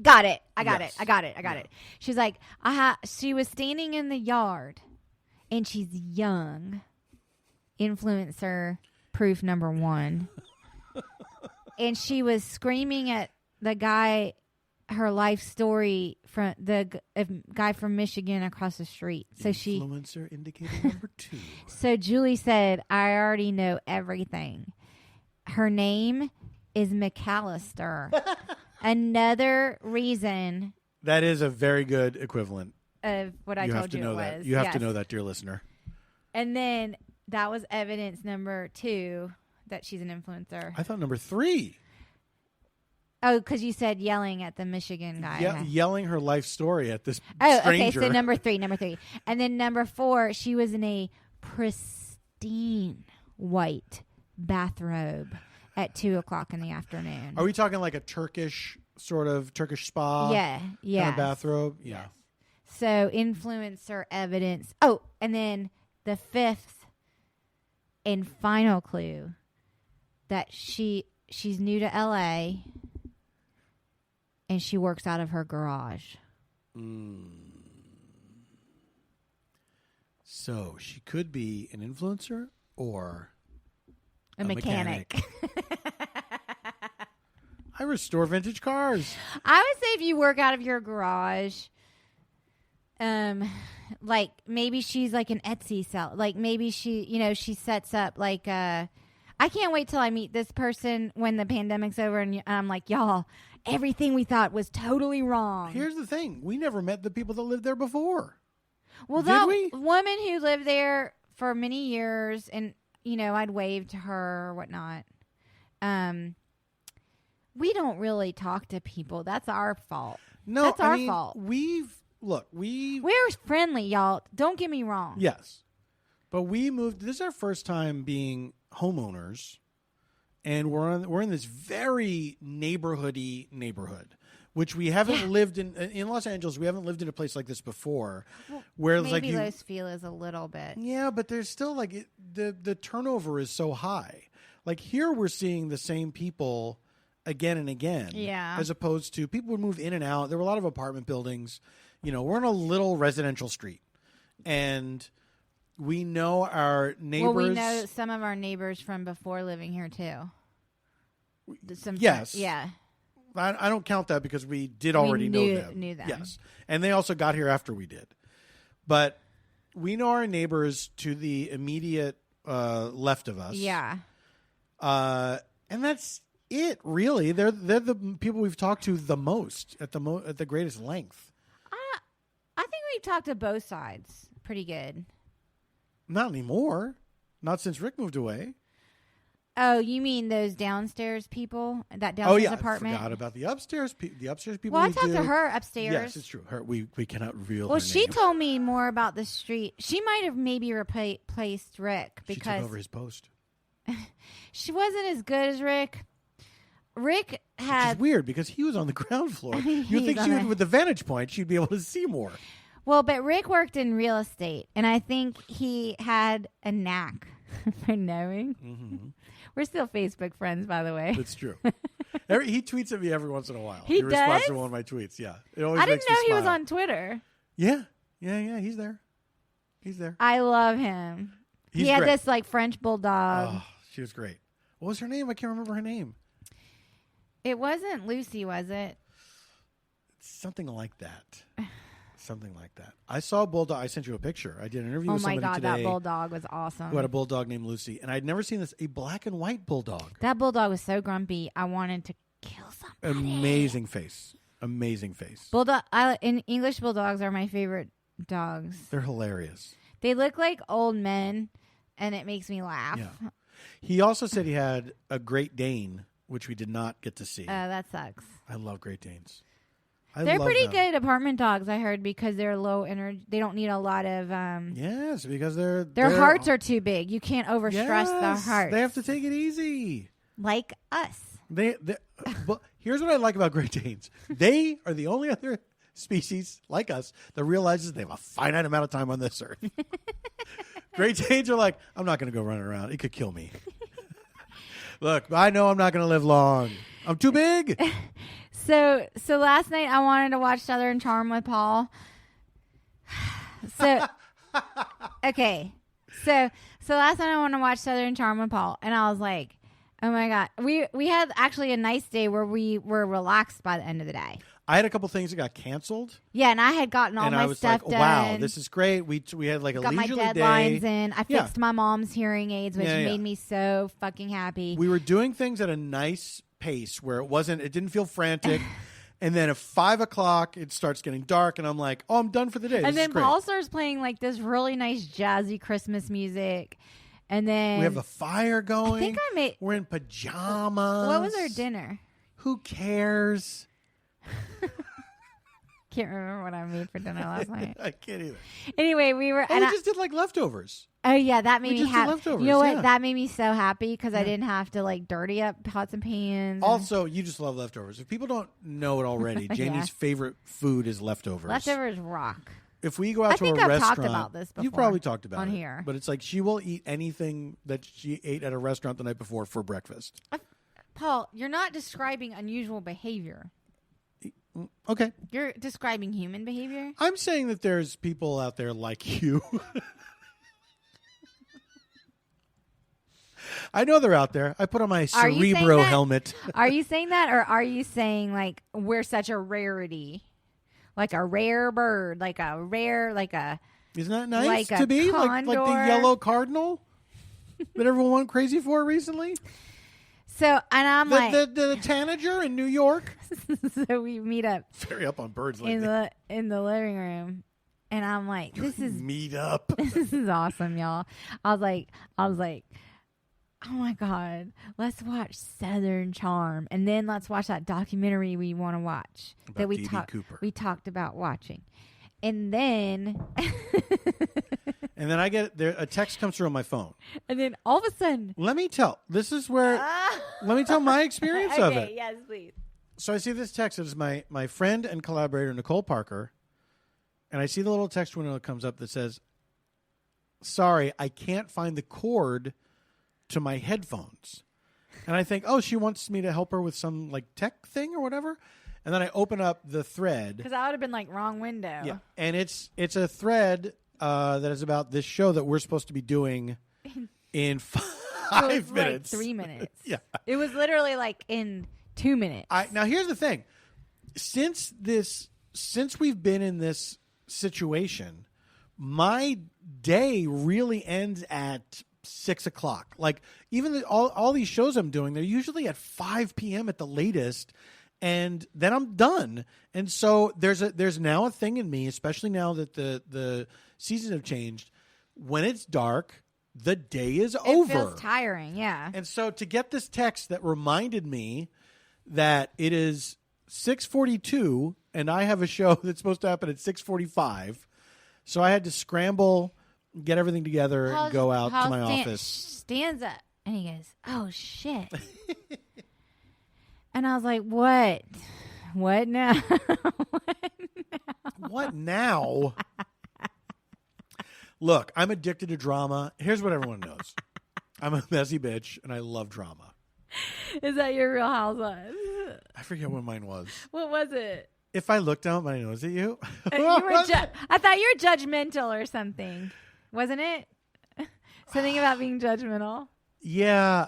Got it. I got Yes. it. She's like, she was standing in the yard, and she's young. Influencer proof number 1. And she was screaming at the guy, her life story from the guy from Michigan across the street. So Influencer indicator number 2. So Julie said, I already know everything. Her name is McAllister. Another reason. That is a very good equivalent. Of what I told you it was. You have to know that, dear listener. And then that was evidence number 2 that she's an influencer. I thought number 3. Oh, because you said yelling at the Michigan guy. Yelling her life story at this stranger. Okay, stranger. so number 3. And then number 4, she was in a pristine white bathrobe at 2:00 in the afternoon. Are we talking like a Turkish spa? Yeah. Kind of bathrobe? Yeah. So influencer evidence. Oh, and then the 5th and final clue that she's new to LA and she works out of her garage. So she could be an influencer or a mechanic. I restore vintage cars. I would say if you work out of your garage, like maybe she's like an Etsy seller. Like maybe she sets up like I can't wait till I meet this person when the pandemic's over and I'm like, y'all, everything we thought was totally wrong. Here's the thing. We never met the people that lived there before. Well, Did that we? woman who lived there for many years and, I'd wave to her or whatnot. We don't really talk to people. That's our fault. No, that's our fault. We're friendly, y'all. Don't get me wrong. Yes. But we moved. This is our first time being homeowners, and we're in this very neighborhood, which we haven't lived in Los Angeles. We haven't lived in a place like this before, where it's maybe like Los Feliz a little bit. Yeah, but there's still like the turnover is so high. Like here, we're seeing the same people again and again. Yeah. As opposed to people would move in and out. There were a lot of apartment buildings. We're in a little residential street, and we know our neighbors. Well, we know some of our neighbors from before living here too. Yes. Yeah. I don't count that because we did already know them. Knew them. Yes. And they also got here after we did. But we know our neighbors to the immediate left of us. Yeah. And that's it. Really, they're the people we've talked to the most at the greatest length. I think we've talked to both sides pretty good. Not anymore. Not since Rick moved away. Oh, you mean those downstairs people? That downstairs apartment? I forgot about the upstairs people. Well, I talked to her upstairs. Yes, it's true. We cannot reveal Well, her she name. told me more about the street. She might have maybe replaced Rick because she took over his post. She wasn't as good as Rick. Rick had... Which is weird because he was on the ground floor. You'd think with the vantage point, she'd be able to see more. Well, but Rick worked in real estate, and I think he had a knack for knowing. Mm-hmm. We're still Facebook friends, by the way. That's true. He tweets at me every once in a while. He responds does? to one of my tweets. Yeah, it always I didn't makes me know he was smile. on Twitter. Yeah. He's there. I love him. He's he had great. this like French bulldog. Oh, she was great. What was her name? I can't remember her name. It wasn't Lucy, was it? Something like that. Something like that. I saw a bulldog. I sent you a picture. I did an interview with somebody today. That bulldog was awesome. Who had a bulldog named Lucy. And I'd never seen this. A black and white bulldog. That bulldog was so grumpy. I wanted to kill somebody. Amazing face. Bulldog. In English bulldogs are my favorite dogs. They're hilarious. They look like old men, and it makes me laugh. Yeah. He also said he had a Great Dane, which we did not get to see. That sucks. I love Great Danes. They're pretty good apartment dogs, I heard, because they're low energy. They don't need a lot of. Yes, because their hearts are too big. You can't overstress the heart. They have to take it easy, like us. But here's what I like about Great Danes: they are the only other species like us that realizes they have a finite amount of time on this earth. Great Danes are like, I'm not going to go running around. It could kill me. Look, I know I'm not going to live long. I'm too big. So last night I wanted to watch Southern Charm with Paul. So okay. So last night I wanted to watch Southern Charm with Paul, and I was like, oh my God. We had actually a nice day where we were relaxed by the end of the day. I had a couple things that got canceled. Yeah, and I had gotten all my stuff done. Wow, this is great. We had like a got my leisurely deadlines day. in. I fixed my mom's hearing aids, which made me so fucking happy. We were doing things at a nice pace where it didn't feel frantic. And then at 5 o'clock, it starts getting dark, and I'm like, oh, I'm done for the day. And then Paul starts playing like this really nice jazzy Christmas music. And then we have the fire going. I think we're in pajamas. What was our dinner? Who cares? Can't remember what I made for dinner last night. I can't either. Anyway, we were. Oh, we just did like leftovers. Oh yeah, that made me happy. You know what? Yeah. That made me so happy because I didn't have to like dirty up pots and pans. Also, you just love leftovers. If people don't know it already, Jamie's favorite food is leftovers. Leftovers rock. If we go out to a I've restaurant, talked about this before. You've probably talked about on it here, but it's like she will eat anything that she ate at a restaurant the night before for breakfast. Paul, you're not describing unusual behavior. Okay. You're describing human behavior? I'm saying that there's people out there like you. I know they're out there. I put on my Cerebro helmet. Are you saying that, or are you saying like we're such a rarity? Like a rare bird, like a rare, like a... Isn't that nice like to be? Like the yellow cardinal that everyone went crazy for recently? So, and I'm the tanager in New York. So we meet up. Very up on birds lately. in the living room, and I'm like, "This is meet up. This is awesome, y'all." I was like, "Oh my God, let's watch Southern Charm, and then let's watch that documentary we want to watch about we talked about watching." And then and then I get there, a text comes through on my phone. And then all of a sudden, let me tell my experience of it. Yes, please. So I see this text. It is my friend and collaborator, Nicole Parker. And I see the little text window that comes up that says, sorry, I can't find the cord to my headphones. And I think, oh, she wants me to help her with some like tech thing or whatever. And then I open up the thread. Because I would have been like, wrong window. Yeah. And it's a thread that is about this show that we're supposed to be doing in 5 minutes. Like 3 minutes. Yeah. It was literally like in 2 minutes. Now, here's the thing. Since we've been in this situation, my day really ends at 6 o'clock. Like even all these shows I'm doing, they're usually at 5 p.m. at the latest, and then I'm done. And so there's now a thing in me, especially now that the seasons have changed. When it's dark, the day is over. It feels tiring, yeah. And so to get this text that reminded me that it is 6:42 and I have a show that's supposed to happen at 6:45, so I had to scramble, get everything together, and go out to my office. Stands up and he goes, "Oh shit!" And I was like, "What? What now? What now?" Look, I'm addicted to drama. Here's what everyone knows: I'm a messy bitch, and I love drama. Is that your Real Housewives? I forget what mine was. What was it? If I look down at my nose at you, I thought you were judgmental or something, wasn't it? Something about being judgmental. Yeah,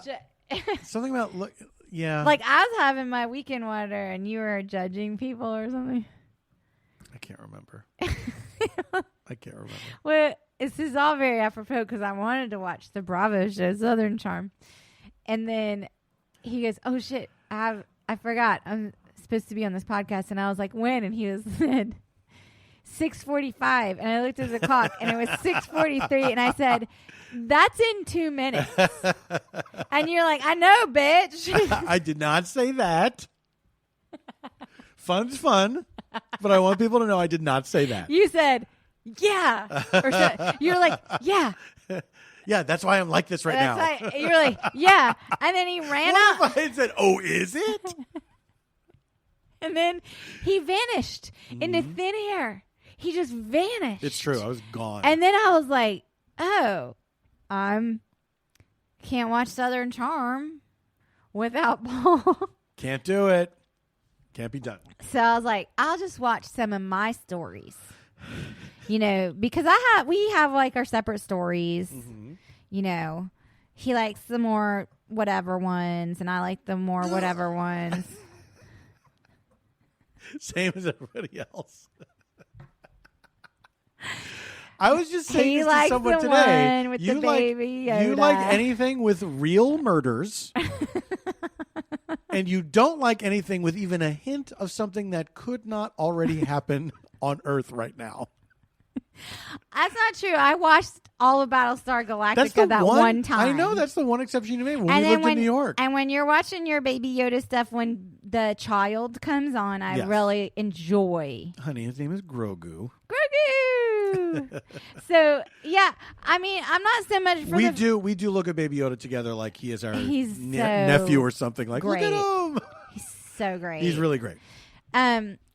something about look. Yeah, like I was having my weekend water and you were judging people or something. I can't remember. I can't remember. Well, this is all very apropos because I wanted to watch the Bravo show, Southern Charm, and then he goes, "Oh shit, I forgot. I'm supposed to be on this podcast," and I was like, "When?" And he was said 6:45, and I looked at the clock, and it was 6:43, and I said, "That's in 2 minutes." And you're like, "I know, bitch." I did not say that. Fun's fun, but I want people to know I did not say that. You said, "Yeah," or so, you're like, "Yeah." Yeah, that's why I'm like this right now. You're like, "Yeah," and then he ran out. What if I had said, "Oh, is it?" And then he vanished into thin air. He just vanished. It's true. I was gone. And then I was like, "Oh, can't watch Southern Charm without Paul." Can't do it. Can't be done. So I was like, I'll just watch some of my stories. You know, because we have like our separate stories. Mm-hmm. You know, he likes the more whatever ones, and I like the more whatever ones. Same as everybody else. I was just saying this to someone today. One with the baby Yoda. You like anything with real murders, and you don't like anything with even a hint of something that could not already happen on Earth right now. That's not true. I watched all of Battlestar Galactica that one time. I know that's the one exception you made when we lived in New York. And when you're watching your Baby Yoda stuff, when the child comes on, I really enjoy. Honey, his name is Grogu. Grogu. So yeah, I mean, I'm not so much for we do look at Baby Yoda together like he is our nephew or something. Like, great. Look at him. He's so great. He's really great.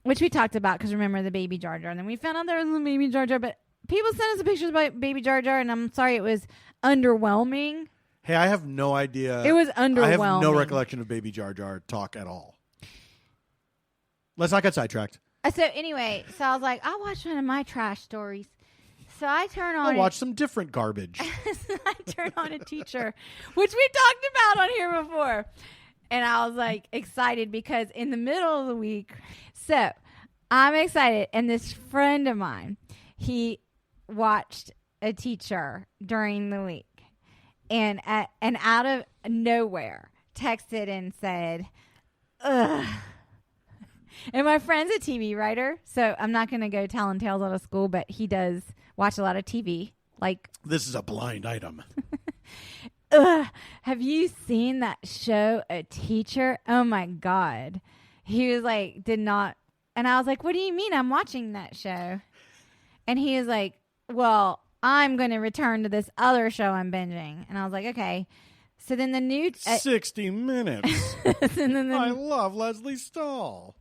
Which we talked about because remember the Baby Jar Jar, and then we found out there was a Baby Jar Jar, but people sent us the pictures about Baby Jar Jar, and I'm sorry, it was underwhelming. Hey, I have no idea. It was underwhelming. I have no recollection of Baby Jar Jar talk at all. Let's not get sidetracked. So anyway, I was like, I'll watch one of my trash stories. So I turn on. I'll watch some different garbage. So I turn on a teacher, which we talked about on here before. And I was like excited because in the middle of the week, so I'm excited. And this friend of mine, he watched a teacher during the week and out of nowhere texted and said, ugh. And my friend's a TV writer, so I'm not going to go telling tales out of school, but he does watch a lot of TV. Like, this is a blind item. Ugh, have you seen that show, A Teacher? Oh my God. He was like, did not. And I was like, what do you mean I'm watching that show? And he was like, well, I'm going to return to this other show I'm binging. And I was like, okay. So then the new 60 Minutes. I love Leslie Stahl.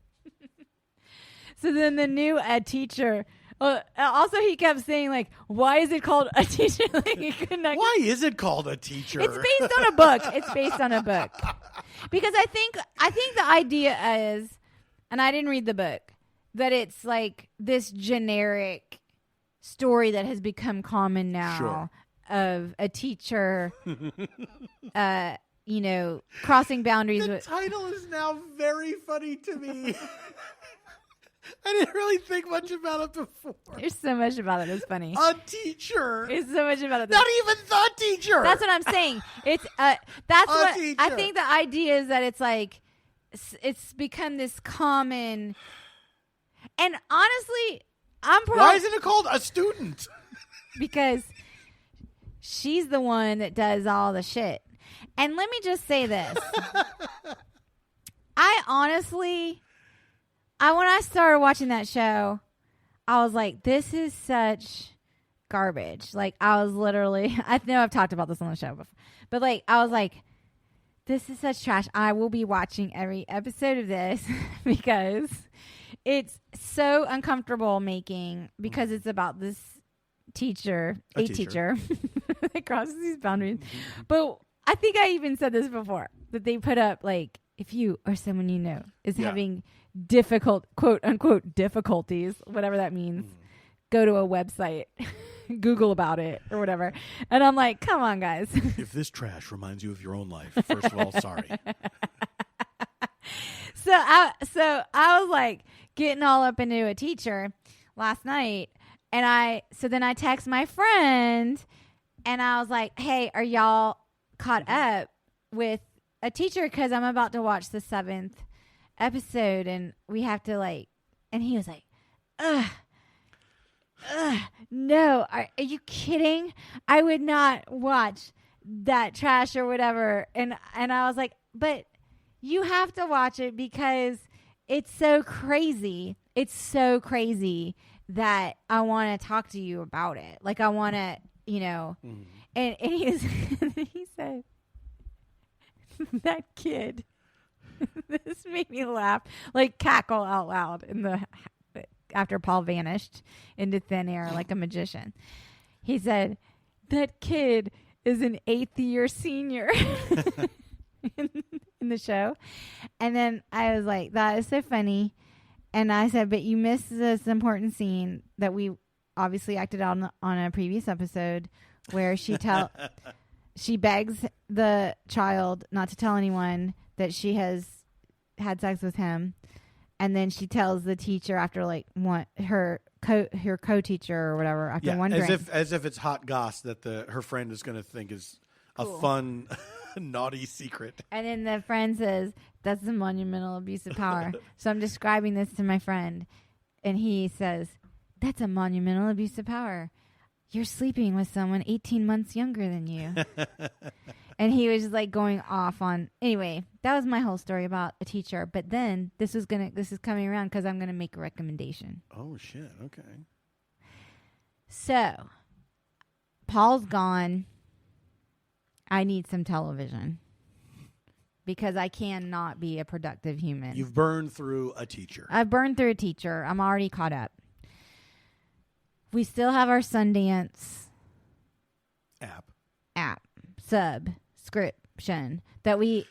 So then the new Teacher. Also, he kept saying, like, why is it called A Teacher? Like, he couldn't. Why is it called A Teacher? It's based on a book. It's based on a book. Because I think the idea is, and I didn't read the book, that it's like this generic story that has become common now of a teacher, crossing boundaries. The title is now very funny to me. I didn't really think much about it before. There's so much about it. It's funny. A teacher. There's so much about it. Not even the teacher. That's what I'm saying. It's that's what teacher. I think. The idea is that it's like it's become this common. And honestly, why isn't it called a student? Because she's the one that does all the shit. And let me just say this. I honestly, when I started watching that show, I was like, this is such garbage. Like, I was literally, I know I've talked about this on the show before, but like, I was like, this is such trash. I will be watching every episode of this because it's so uncomfortable making, because it's about this teacher, a teacher that crosses these boundaries. But I think I even said this before, that they put up like, if you or someone you know is having difficult, quote unquote, difficulties, whatever that means, go to a website, Google about it or whatever. And I'm like, come on, guys. If this trash reminds you of your own life, first of all, sorry. So I was like getting all up into a teacher last night. And then I text my friend and I was like, hey, are y'all caught up with a teacher? Because I'm about to watch the 7th episode and we have to like, and he was like, no, are you kidding? I would not watch that trash or whatever. And I was like, but you have to watch it because it's so crazy. It's so crazy that I want to talk to you about it. Like, I want to, and he said, that kid, this made me laugh, like cackle out loud after Paul vanished into thin air like a magician. He said, that kid is an 8th year senior in the show. And then I was like, that is so funny. And I said, but you missed this important scene that we obviously acted on a previous episode where she begs the child not to tell anyone that she has had sex with him. And then she tells the teacher after her co-teacher or whatever after one drink. As if it's hot goss that her friend is going to think is cool. A fun, naughty secret. And then the friend says, that's a monumental abuse of power. So I'm describing this to my friend. And he says, that's a monumental abuse of power. You're sleeping with someone 18 months younger than you. And he was just like going off on. Anyway, that was my whole story about a teacher. But then this is coming around because I'm going to make a recommendation. Oh, shit. Okay. So, Paul's gone. I need some television because I cannot be a productive human. You've burned through a teacher. I've burned through a teacher. I'm already caught up. We still have our Sundance app subscription that we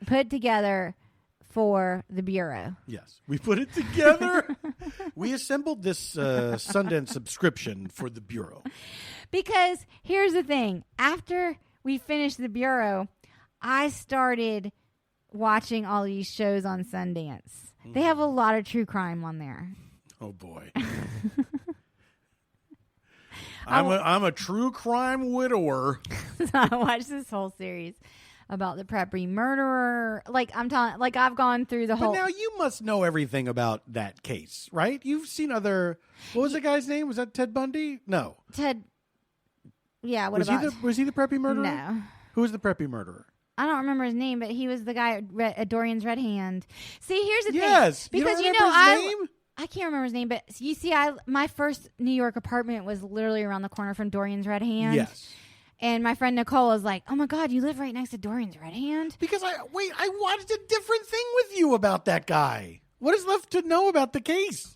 put together for the Bureau. Yes, we put it together. We assembled this Sundance subscription for the Bureau. Because here's the thing. After we finished the Bureau, I started watching all these shows on Sundance. They have a lot of true crime on there. Oh, boy. I'm a true crime widower. So I watched this whole series about the Prepry murderer. I've gone through the whole. But now you must know everything about that case, right? You've seen other. What was the guy's name? Was that Ted Bundy? No. Ted. Yeah. Was he the Prepry murderer? No. Who was the Prepry murderer? I don't remember his name, but he was the guy at Dorian's Red Hand. See, here's the thing. Yes. Because you don't remember his name? I can't remember his name, but you see, my first New York apartment was literally around the corner from Dorian's Red Hand. Yes. And my friend Nicole was like, oh my God, you live right next to Dorian's Red Hand? Because I watched a different thing with you about that guy. What is left to know about the case?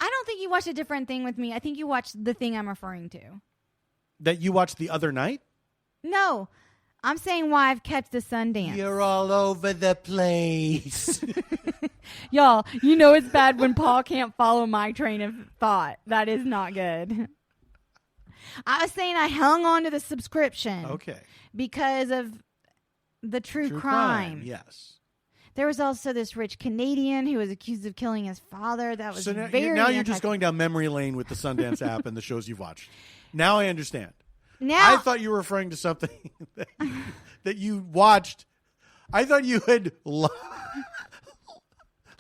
I don't think you watched a different thing with me. I think you watched the thing I'm referring to. That you watched the other night? No. I'm saying why I've kept the Sundance. You're all over the place. Y'all, you know it's bad when Paul can't follow my train of thought. That is not good. I was saying I hung on to the subscription. Okay. Because of the true crime. Yes. There was also this rich Canadian who was accused of killing his father. That was so now, very now you're just going down memory lane with the Sundance app and the shows you've watched. Now I understand. Now I thought you were referring to something that you watched. I thought you had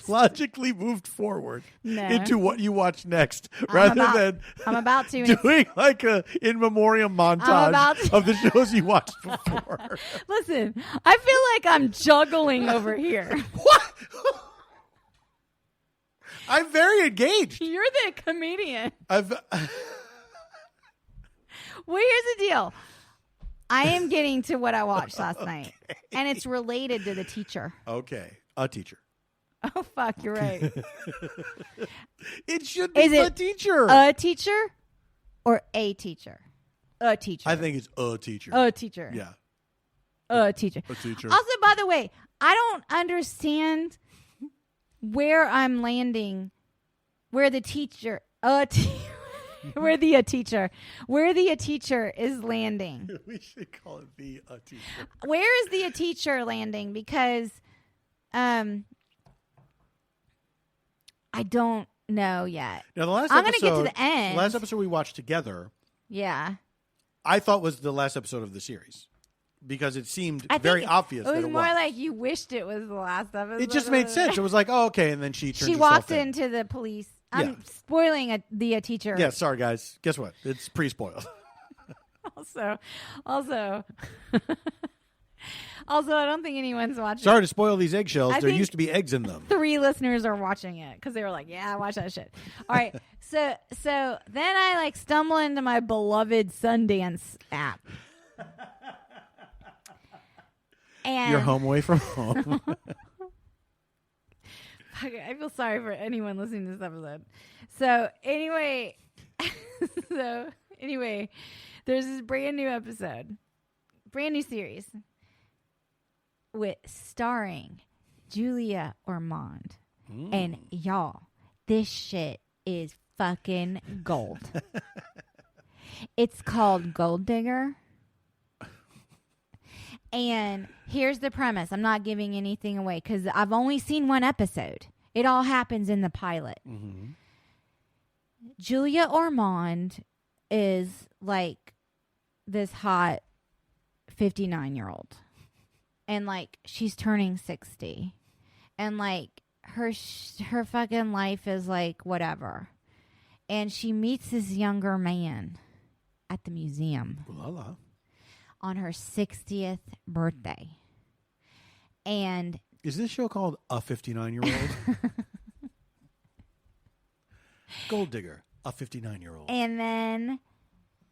logically moved forward into what you watch next, rather than I'm about to doing like a in memoriam montage of the shows you watched before. Listen, I feel like I'm juggling over here. What? I'm very engaged. You're the comedian. Well, here's the deal. I am getting to what I watched last night, and it's related to the teacher. Okay, a teacher. Oh, fuck, you're right. It should be a teacher. A teacher or a teacher? A teacher. I think it's a teacher. A teacher. Yeah. A teacher. A teacher. Also, by the way, I don't understand where I'm landing, where the teacher, where the teacher is landing. We should call it the a teacher. Where is the teacher landing? Because, I don't know yet. Now, I'm going to get to the end. The last episode we watched together, yeah, I thought was the last episode of the series because it seemed very obvious. It was more like you wished it was the last episode. It just made sense. It was like, oh, okay, and then she walked into the police. I'm spoiling the teacher. Yeah, sorry guys. Guess what? It's pre-spoiled. Also, I don't think anyone's watching. Sorry to spoil these eggshells. There used to be eggs in them. 3 listeners are watching it because they were like, "Yeah, watch that shit." All right, so then I stumble into my beloved Sundance app, and you're home away from home. I feel sorry for anyone listening to this episode. So anyway, there's this brand new episode, brand new series. Starring Julia Ormond. And y'all, this shit is fucking gold. It's called Gold Digger. And here's the premise. I'm not giving anything away because I've only seen 1 episode. It all happens in the pilot. Mm-hmm. Julia Ormond is like this hot 59-year-old. And she's turning 60. And her fucking life is whatever. And she meets this younger man at the museum. La. On her 60th birthday. And is this show called A 59-Year-Old? Gold Digger, A 59-Year-Old. And then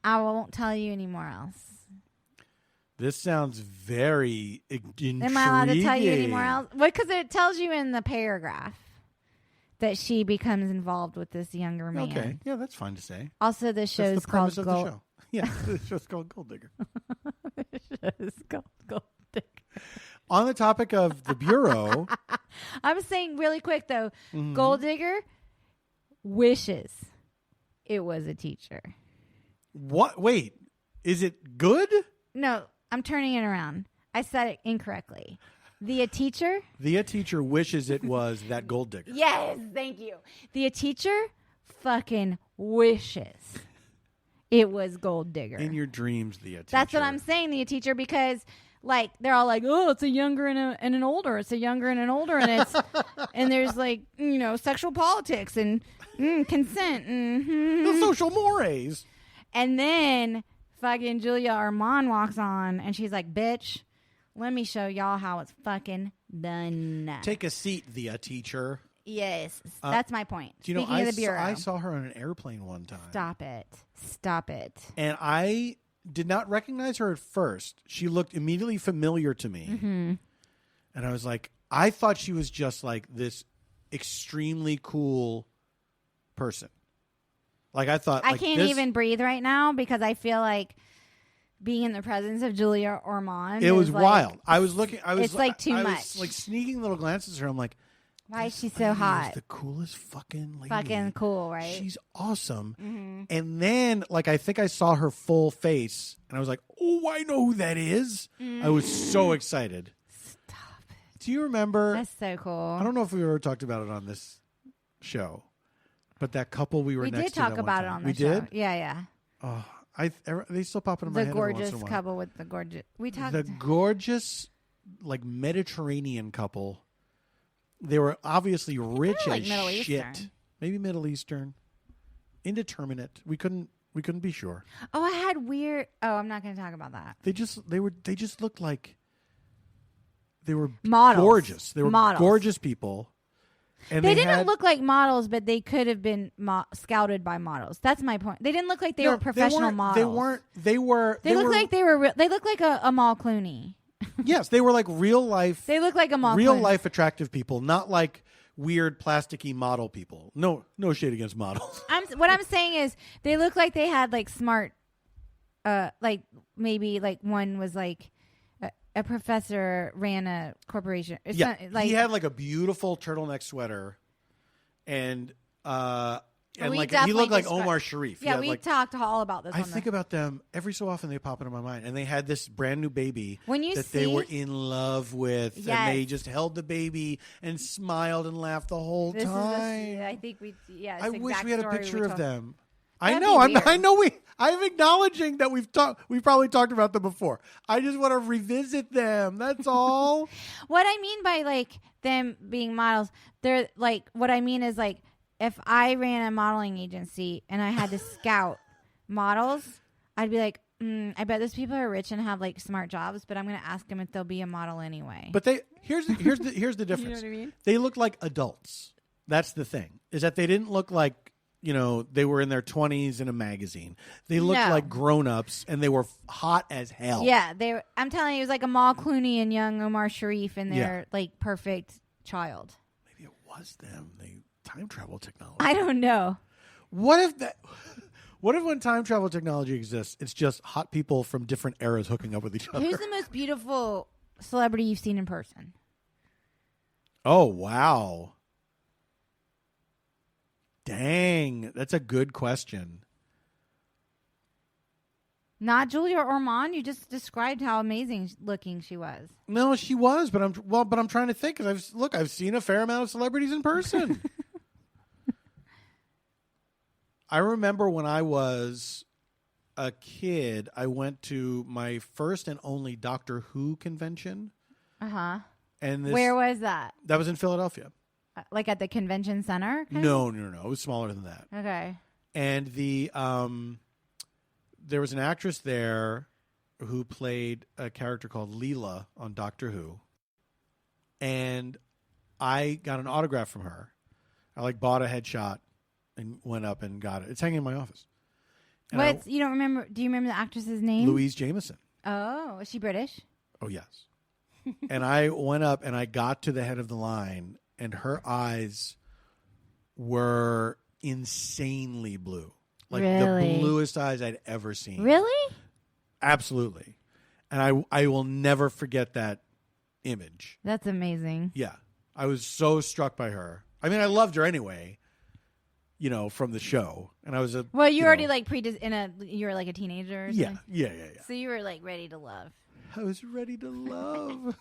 I won't tell you anymore else. This sounds very intriguing. Am I allowed to tell you anymore else? Because it tells you in the paragraph that she becomes involved with this younger man. Okay, yeah, that's fine to say. Also, the show's called Gold. The show. Yeah, the show's called Gold Digger. The show's called Gold Digger. On the topic of the Bureau, I'm saying really quick though, Gold Digger wishes it was a teacher. What? Wait, is it good? No. I'm turning it around. I said it incorrectly. The teacher? The teacher wishes it was that Gold Digger. Yes, thank you. The teacher fucking wishes it was Gold Digger. In your dreams, the teacher. That's what I'm saying, the teacher, because they're all like, oh, it's a younger and an older. It's a younger and an older, and it's and there's sexual politics and consent and the social mores. And then fucking Julia Ormond walks on and she's like, bitch, let me show y'all how it's fucking done. Take a seat, the teacher. Yes, that's my point. Speaking of the Bureau. I saw her on an airplane one time. Stop it. And I did not recognize her at first. She looked immediately familiar to me. Mm-hmm. And I was like, I thought she was just this extremely cool person. I thought I can't even breathe right now because I feel like being in the presence of Julia Ormond. It was wild. I was looking. It's too much. I was sneaking little glances at her. I'm like, why is she so hot? The coolest fucking lady. Fucking cool, right? She's awesome. Mm-hmm. And then I think I saw her full face, and I was like, oh, I know who that is. Mm-hmm. I was so excited. Stop it. Do you remember? That's so cool. I don't know if we ever talked about it on this show, but that couple we were next to. We did talk about it on the show. We did? Yeah. Oh, they still pop into my head every once in a The while. gorgeous couple with the gorgeous. The gorgeous, like Mediterranean couple. They were obviously rich as Middle shit. Eastern. Maybe Middle Eastern. Indeterminate. We couldn't be sure. Oh, I had weird. Oh, I'm not going to talk about that. They just looked like they were models. Gorgeous. They were models. Gorgeous people. And they didn't look like models, but they could have been scouted by models. That's my point. They didn't look like they were professional models. They weren't. They looked like they were. They looked like a Amal Clooney. Yes, they were like real life. They look like Amal real Clooney. life attractive people, not like weird plasticky model people. No shade against models. What I'm saying is they look like they had like smart, like maybe like one was like a professor ran a corporation. It's yeah, like, he had like a beautiful turtleneck sweater, and like he looked like Omar Sharif. Yeah, we talked all about this. I think about them every so often. They pop into my mind, and they had this brand new baby they were in love with, yes. and they just held the baby and smiled and laughed the whole time. I think we. Yeah, I wish we had a picture of them. I'm acknowledging that we've probably talked about them before. I just want to revisit them. That's all. What I mean by like them being models, they're like what I mean is like if I ran a modeling agency and I had to scout models, I'd be like, I bet those people are rich and have like smart jobs, but I'm going to ask them if they'll be a model anyway. But here's the difference. You know what I mean? They look like adults. That's the thing. Is that they didn't look like, they were in their 20s in a magazine. They looked like grown-ups, and they were hot as hell. Yeah, I'm telling you, it was like Amal Clooney and young Omar Sharif and their like perfect child. Maybe it was them. Time travel technology. I don't know. What if when time travel technology exists, it's just hot people from different eras hooking up with each other? Who's the most beautiful celebrity you've seen in person? Oh, wow. Dang, that's a good question. Not Julia Ormond. You just described how amazing looking she was. No, she was, but I'm trying to think because I've seen a fair amount of celebrities in person. I remember when I was a kid, I went to my first and only Doctor Who convention. Uh-huh. And where was that? That was in Philadelphia. Like at the convention center? No. It was smaller than that. Okay. And there was an actress there who played a character called Leela on Doctor Who. And I got an autograph from her. I bought a headshot and went up and got it. It's hanging in my office. And you don't remember? Do you remember the actress's name? Louise Jameson. Oh, is she British? Oh, yes. And I went up and I got to the head of the line, and her eyes were insanely blue. Like really? The bluest eyes I'd ever seen. Really? Absolutely. And I will never forget that image. That's amazing. Yeah. I was so struck by her. I mean, I loved her anyway, from the show. And I was well, you already you were like a teenager or something? Yeah. So you were like ready to love. I was ready to love.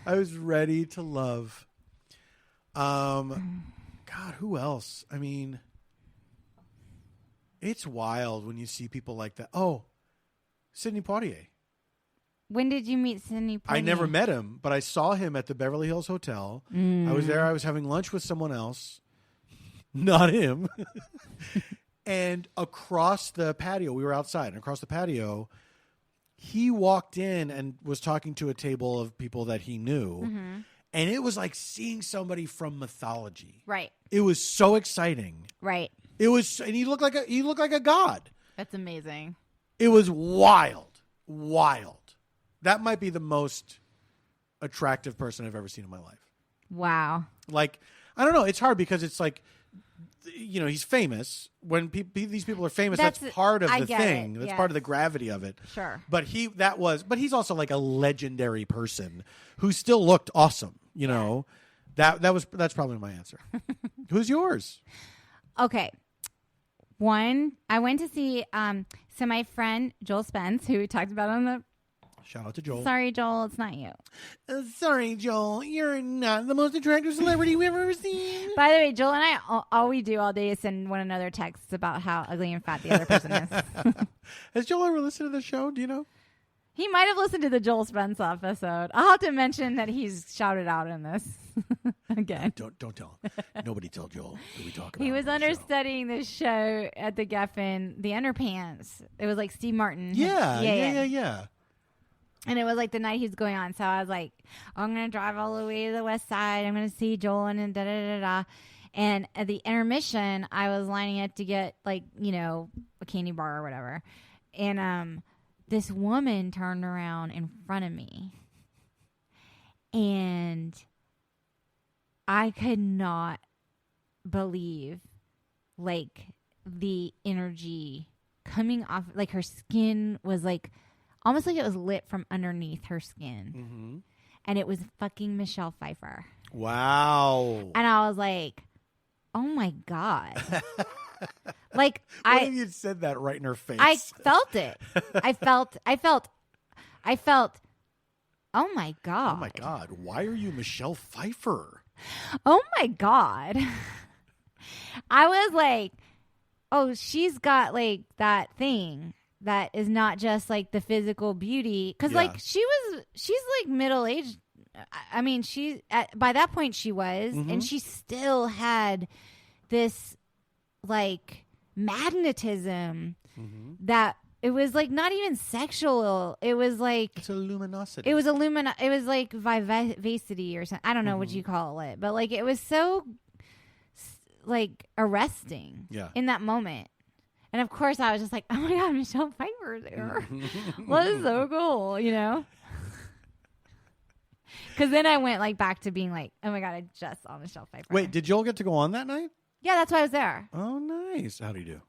I was ready to love. God, who else? I mean, it's wild when you see people like that. Oh, Sidney Poitier. When did you meet Sidney Poitier? I never met him, but I saw him at the Beverly Hills Hotel. I was there. I was having lunch with someone else. Not him. And across the patio, we were outside, and across the patio, he walked in and was talking to a table of people that he knew. Mm-hmm. And it was like seeing somebody from mythology. Right. It was so exciting. Right. It was, and he looked like a god. That's amazing. It was wild. That might be the most attractive person I've ever seen in my life. Wow. Like, I don't know. It's hard because it's like, he's famous. When these people are famous, that's part of the thing. That's part of the gravity of it. Sure. But he's also like a legendary person who still looked awesome. That's probably my answer. Who's yours? Okay. One, I went to see so my friend Joel Spence, who we talked about on the. Shout out to Joel. Sorry, Joel, it's not you. Sorry, Joel, you're not the most attractive celebrity we've ever seen. By the way, Joel and I, all we do all day is send one another texts about how ugly and fat the other person is. Has Joel ever listened to the show? Do you know? He might have listened to the Joel Spence episode. I'll have to mention that he's shouted out in this again. Don't tell him. Nobody tell Joel that we talk about. He was understudying this show at the Geffen, The Underpants. It was like Steve Martin. Yeah. And it was like the night he was going on. So I was like, I'm going to drive all the way to the west side. I'm going to see Joel and da-da-da-da. And at the intermission, I was lining up to get like, a candy bar or whatever. And this woman turned around in front of me. And I could not believe like the energy coming off. Like her skin was like almost like it was lit from underneath her skin. Mm-hmm. And it was fucking Michelle Pfeiffer. Wow. And I was like, oh my God. Like what if you said that right in her face? I felt it. I felt, oh my God. Oh my God. Why are you Michelle Pfeiffer? Oh my God. I was like, oh, she's got like that thing that is not just like the physical beauty. Cause like she's like middle-aged. I mean, by that point she was, and she still had this like magnetism that it was like not even sexual. It was like it's a luminosity. It was it was like vivacity or something. I don't know what you call it, but like it was so like arresting in that moment. And of course I was just like, oh my God, Michelle Pfeiffer there. Well, this is so cool, Because then I went like back to being like, oh my God, I just saw Michelle Pfeiffer. Wait, did Joel get to go on that night? Yeah, that's why I was there. Oh, nice. How'd he do?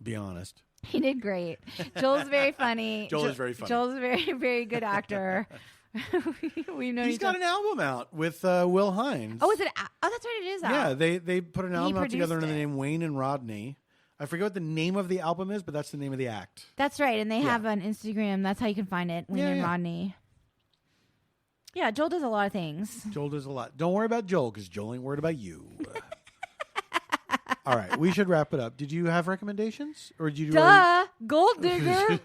Be honest. He did great. Joel's very funny. Joel is very funny. Joel's a very, very good actor. He's got an album out with Will Hines. Oh, is it? Oh, that's right. It is out. Yeah, they put an album out together under the name Wayne and Rodney. I forget what the name of the album is, but that's the name of the act. That's right. And they have an Instagram. That's how you can find it. Wayne and Rodney. Yeah, Joel does a lot of things. Joel does a lot. Don't worry about Joel because Joel ain't worried about you. All right, we should wrap it up. Did you have recommendations, or did you? Gold digger.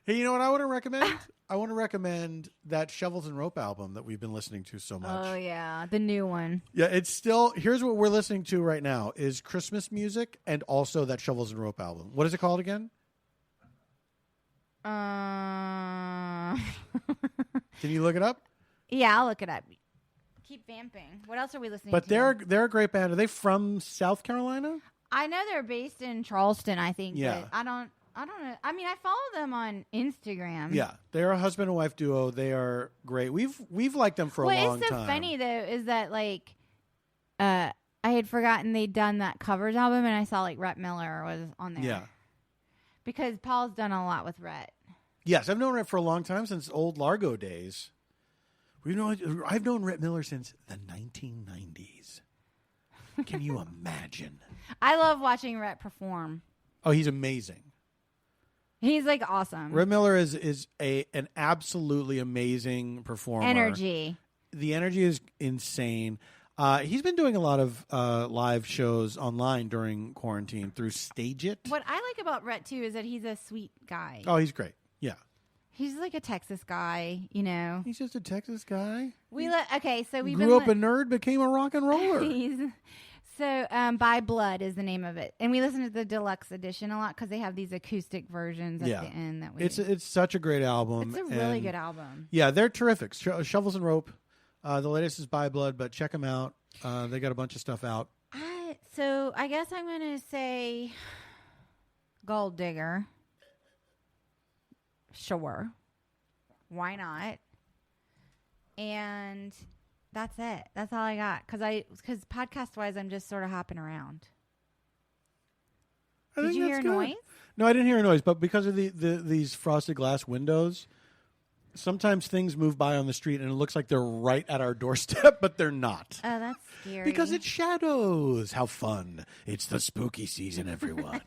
Hey, you know what I want to recommend? I want to recommend that Shovels and Rope album that we've been listening to so much. Oh yeah, the new one. Yeah, it's still. Here's what we're listening to right now: is Christmas music and also that Shovels and Rope album. What is it called again? Can you look it up? Yeah, I'll look it up. Keep vamping. What else are we listening to? But they're a great band. Are they from South Carolina? I know they're based in Charleston, I think. Yeah. But I don't know. I mean, I follow them on Instagram. Yeah, they're a husband and wife duo. They are great. We've liked them for a long time. What's so funny though is that like, I had forgotten they'd done that covers album, and I saw like Rhett Miller was on there. Yeah. Because Paul's done a lot with Rhett. Yes, I've known Rhett for a long time, since old Largo days. I've known Rhett Miller since the 1990s. Can you imagine? I love watching Rhett perform. Oh, he's amazing. He's like awesome. Rhett Miller is an absolutely amazing performer. Energy. The energy is insane. He's been doing a lot of live shows online during quarantine through Stage It. What I like about Rhett too is that he's a sweet guy. Oh, he's great. Yeah. He's like a Texas guy, He's just a Texas guy. So we grew up a nerd, became a rock and roller. By Blood is the name of it, and we listen to the deluxe edition a lot because they have these acoustic versions at the end. It's such a great album. It's a really good album. Yeah, they're terrific. Shovels and Rope. The latest is By Blood, but check them out. They got a bunch of stuff out. So I guess I'm gonna say Gold Digger. Sure. Why not? And that's it. That's all I got. Because podcast-wise, I'm just sort of hopping around. Did you hear a noise? No, I didn't hear a noise. But because of these frosted glass windows, sometimes things move by on the street and it looks like they're right at our doorstep, but they're not. Oh, that's scary. Because it's shadows. How fun. It's the spooky season, everyone.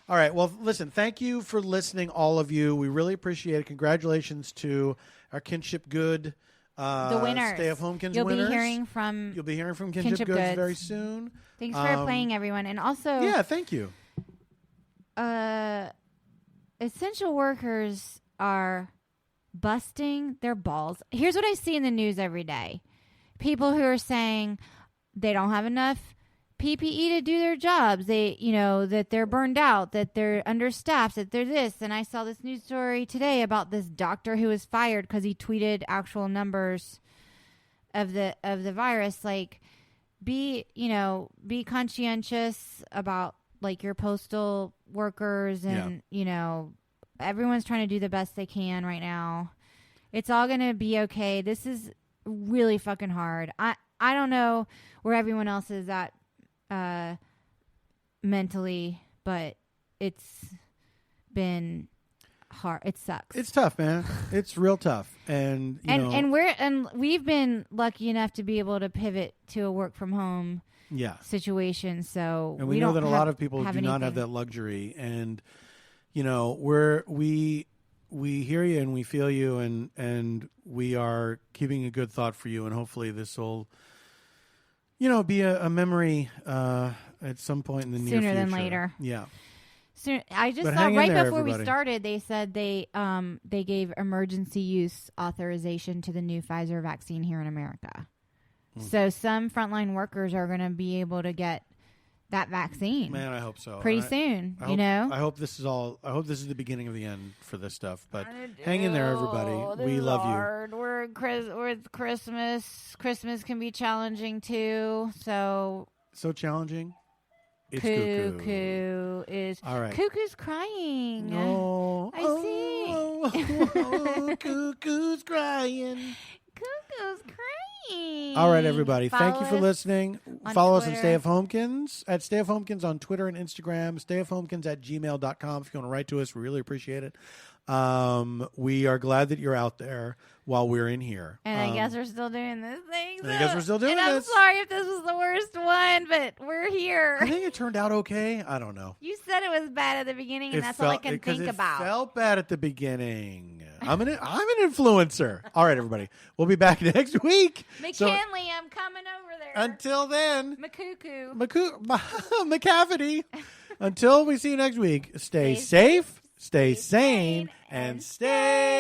All right. Well, listen, thank you for listening, all of you. We really appreciate it. Congratulations to our Kinship Good the winners. Stay at Homekins You'll winners. You'll be hearing from Kinship Goods very soon. Thanks for playing, everyone. And also... Yeah, thank you. Essential workers are busting their balls. Here's what I see in the news every day. People who are saying they don't have enough PPE to do their jobs. They, that they're burned out, that they're understaffed, that they're this. And I saw this news story today about this doctor who was fired because he tweeted actual numbers of the virus. Like, be conscientious about like your postal workers and, everyone's trying to do the best they can right now. It's all going to be okay. This is really fucking hard. I don't know where everyone else is at mentally, but it's been hard. It sucks. It's tough, man. It's real tough. And we've been lucky enough to be able to pivot to a work from home situation. So and we know that a lot of people do not have that luxury. And we hear you and we feel you, and we are keeping a good thought for you, and hopefully this will be a memory at some point in the near future. Sooner than later. Yeah. Soon. I just saw right before we started, they said they gave emergency use authorization to the new Pfizer vaccine here in America. So some frontline workers are going to be able to get that vaccine. Man, I hope so. Pretty soon, I hope this is the beginning of the end for this stuff. But hang in there, everybody. We love you. We're Christmas. Christmas can be challenging too. So challenging. It's Cuckoo is all right. Cuckoo's crying. Oh, I see. Cuckoo's crying. Cuckoo's crying. All right, everybody. Thank you for listening. Follow us on Twitter. stayfhomekins at stayfhomekins on Twitter and Instagram. Stayfhomekins at gmail.com. If you want to write to us, we really appreciate it. We are glad that you're out there while we're in here. And I guess we're still doing this thing. I guess we're still doing and this. I'm sorry if this was the worst one, but we're here. I think it turned out okay. I don't know. You said it was bad at the beginning, and that's all I can think about. It felt bad at the beginning. I'm an influencer. All right, everybody. We'll be back next week. McKinley, I'm coming over there. Until then. McCuckoo. McCafferty. Until we see you next week, stay safe, stay sane, and stay